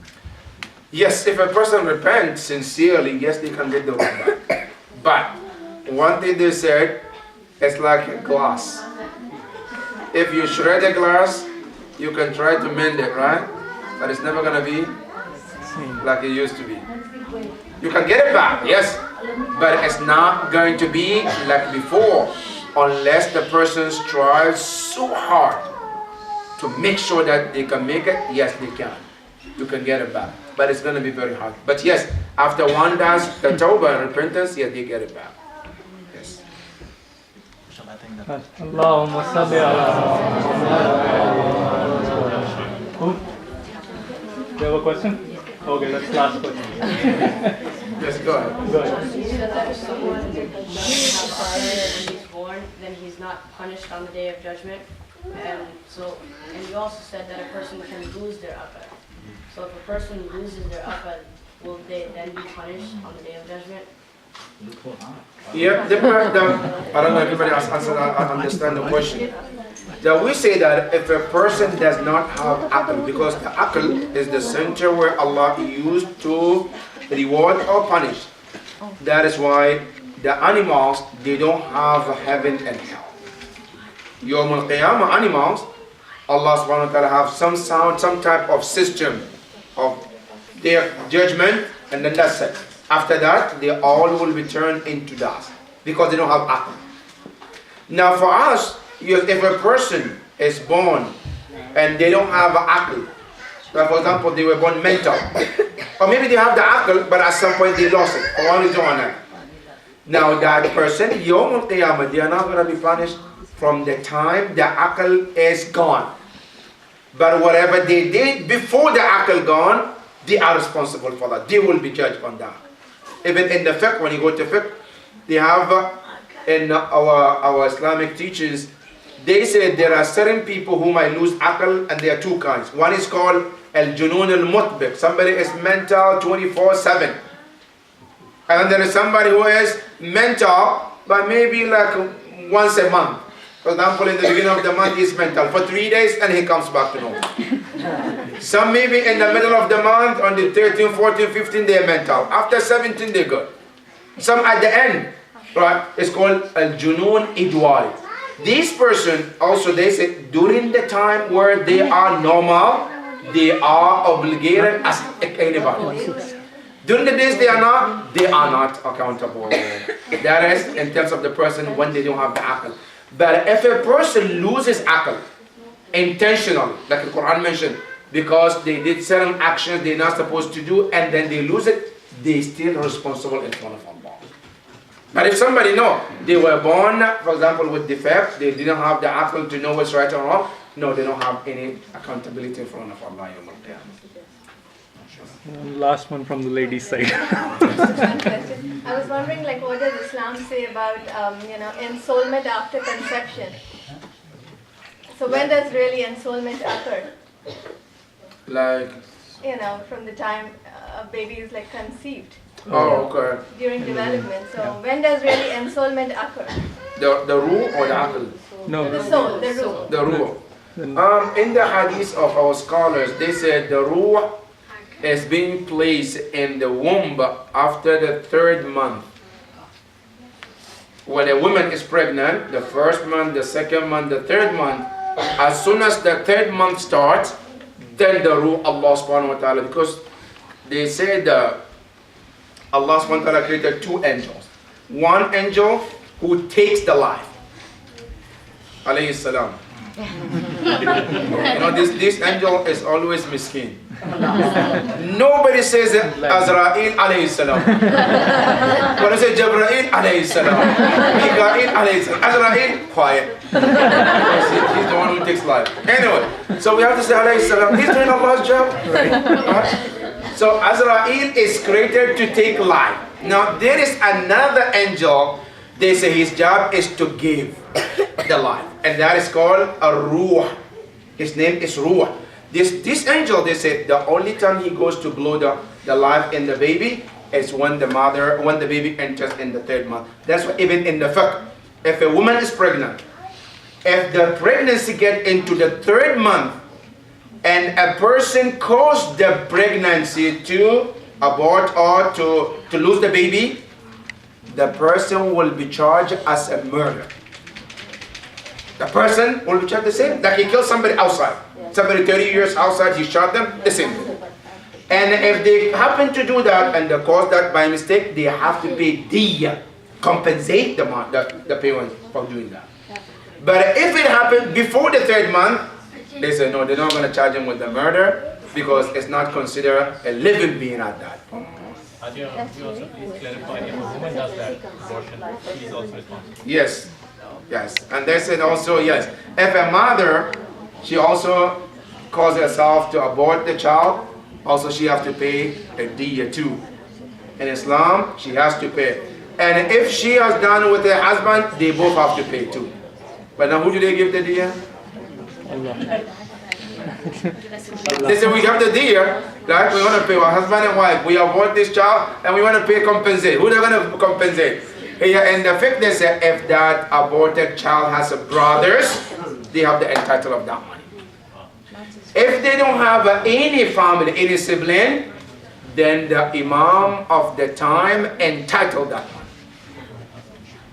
Yes, if a person repents sincerely, yes, they can get the ruh back. But one thing they said, it's like a glass. If you shred a glass, you can try to mend it, right? But it's never gonna be like it used to be. You can get it back, yes, but it's not going to be like before unless the person strives so hard to make sure that they can make it. Yes, they can. You can get it back, but it's going to be very hard. But yes, after one does the tawbah and repentance, yes, they get it back. Yes. Allahumma salli ala. You have a question? Okay, that's last question. Yes, go ahead. Go ahead. You said that if someone doesn't have fire when he's born, then he's not punished on the day of judgment. And you also said that a person can lose their akal. So if a person loses their akal, will they then be punished on the day of judgment? Yeah, I don't know if everybody understand the question. That we say that if a person does not have aql, because the aql is the center where Allah used to reward or punish. That is why the animals, they don't have heaven and hell. Yawm al-Qiyamah animals, Allah subhanahu wa ta'ala have some type of system of their judgment, and then that's it. After that, they all will be turned into dust because they don't have aql. Now for us, if a person is born and they don't have aql, like for example, they were born mental, or maybe they have the aql, but at some point they lost it for one reason or another. Now that person, Yawm al-Qiyamah, they are not going to be punished from the time the aql is gone. But whatever they did before the aql gone, they are responsible for that. They will be judged on that. Even in the fiqh, when you go to fiqh, they have in our Islamic teachings, they say there are certain people who might lose aql, and there are two kinds. One is called al-junun al-mutbiq. Somebody is mental 24/7. And there is somebody who is mental, but maybe like once a month. For example, in the beginning of the month, he is mental for 3 days and he comes back to normal. Some maybe in the middle of the month, on the 13, 14, 15, they are mental. After 17, they're good. Some at the end, right? It's called al-junun idwari. These person also, they say, during the time where they are normal, they are obligated as anybody. During the days they are not accountable. That is in terms of the person when they don't have the aql. But if a person loses aql intentionally, like the Quran mentioned, because they did certain actions they're not supposed to do, and then they lose it, they still responsible in front of Allah. But if somebody they were born, for example, with defect, they didn't have the aql to know what's right or wrong, no, they don't have any accountability in front of Allah. Last one from the ladies' side. I was wondering, like, what does Islam say about, ensoulment after conception? So when does really ensoulment occur? Like, from the time a baby is like conceived. Oh, okay. During development. So when does really ensoulment occur? The ruh or the aql? No. The soul, the ruh. The ruh. In the hadith of our scholars, they said the ruh is being placed in the womb after the 3rd month. When a woman is pregnant, the 1st month, the 2nd month, the 3rd month, as soon as the 3rd month starts, then the ruh, Allah subhanahu wa ta'ala, because they said Allah subhanahu wa ta'ala created 2 angels. One angel who takes the life, alayhi salam. This angel is always miskin. Nobody says Azrael alayhi salam. When I say Jabrael alayhi salam, Mikael alayhi salam, Azrael, quiet. He's the one who takes life. Anyway, so we have to say alayhi salam. He's doing Allah's job. Right? So Azrael is created to take life. Now there is another angel. They say his job is to give the life, and that is called a ruh. His name is ruh. This angel, they say, the only time he goes to blow the life in the baby is when the baby enters in the 3rd month. That's why even in the fiqh, if a woman is pregnant, if the pregnancy gets into the 3rd month, and a person caused the pregnancy to abort or to lose the baby, the person will be charged as a murder. The person will be charged the same, like he killed somebody outside. Somebody 30 years outside, he shot them, the same. And if they happen to do that and they cause that by mistake, they have to pay diya, compensate the parents for doing that. But if it happened before the 3rd month, they say no, they're not going to charge him with the murder because it's not considered a living being at that point. You also please clarify if a woman does that abortion, she is also responsible. Yes. And they said also, yes, if a mother, she also caused herself to abort the child, also she has to pay a diya too. In Islam, she has to pay. And if she has done with her husband, they both have to pay too. But now who do they give the diya? Allah. They say we have the deal, right? We want to pay our husband and wife. We abort this child and we want to pay compensate. Who are going to compensate? Here in the fiqh they say if that aborted child has a brothers, they have the entitle of that money. If they don't have any family, any sibling, then the imam of the time entitled that money.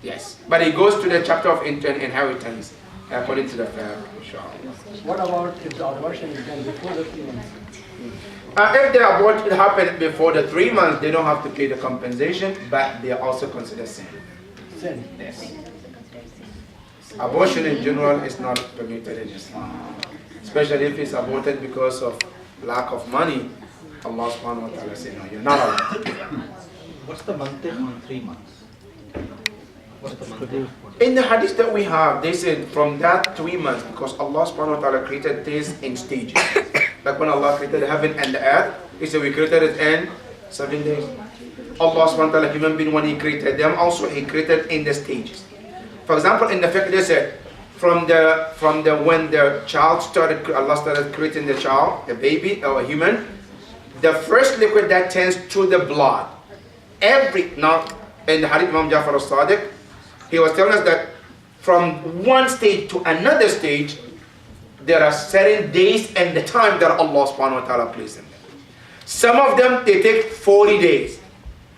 Yes, but it goes to the chapter of inheritance according to the fair. What about if the abortion is done before the 3 months? If the abortion happened before the 3 months, they don't have to pay the compensation, but they are also considered sin. Sin. Yes. Abortion in general is not permitted in Islam, especially if it's aborted because of lack of money. Allah subhanahu wa ta'ala says, no, you're not allowed. What's the mantiq on 3 months? What's the mantiq? In the hadith that we have, they said from that 3 months, because Allah subhanahu wa ta'ala created this in stages. Like when Allah created the heaven and the earth, He said we created it in 7 days. Allah subhanahu wa ta'ala, human being, when He created them, also He created in the stages. For example, in the fiqh they said, from the when the child started, Allah started creating the child, the baby or a human, the first liquid that turns to the blood. Now in the hadith Imam Jafar al-Sadiq, he was telling us that from one stage to another stage, there are certain days and the time that Allah subhanahu wa ta'ala placed in them. Some of them, they take 40 days.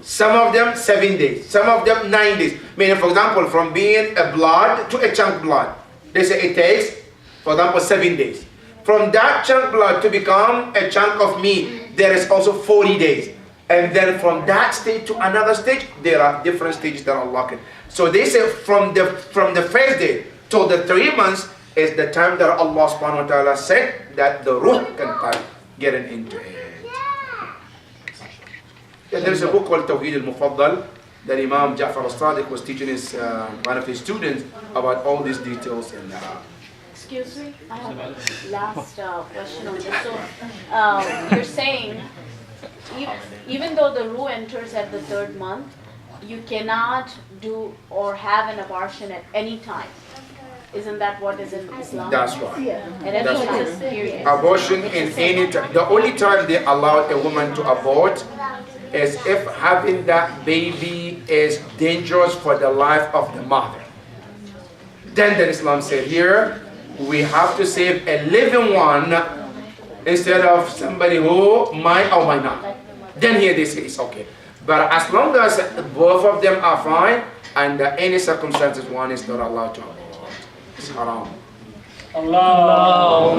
Some of them, 7 days. Some of them, 9 days. Meaning, for example, from being a blood to a chunk blood, they say it takes, for example, 7 days. From that chunk blood to become a chunk of meat, there is also 40 days. And then from that stage to another stage, there are different stages that Allah can. So they say from the first day till the 3 months is the time that Allah subhanahu wa ta'ala said that the ruh can start getting into it. Yeah, there is a book called Tawheed al-Mufaddal that Imam Ja'far al-Sadiq was teaching one of his students about all these details. And excuse me, I have a last question on this. So you're saying even though the ruh enters at the 3rd month, you cannot do or have an abortion at any time. Isn't that what is in Islam? that's right. At any That's time, right. period. Abortion in any time. The only time they allow a woman to abort is if having that baby is dangerous for the life of the mother. Then the Islam said here, we have to save a living one instead of somebody who might or might not. Then here they say it's okay. But as long as both of them are fine, under any circumstances one is not allowed to abort. It's haram. Allah.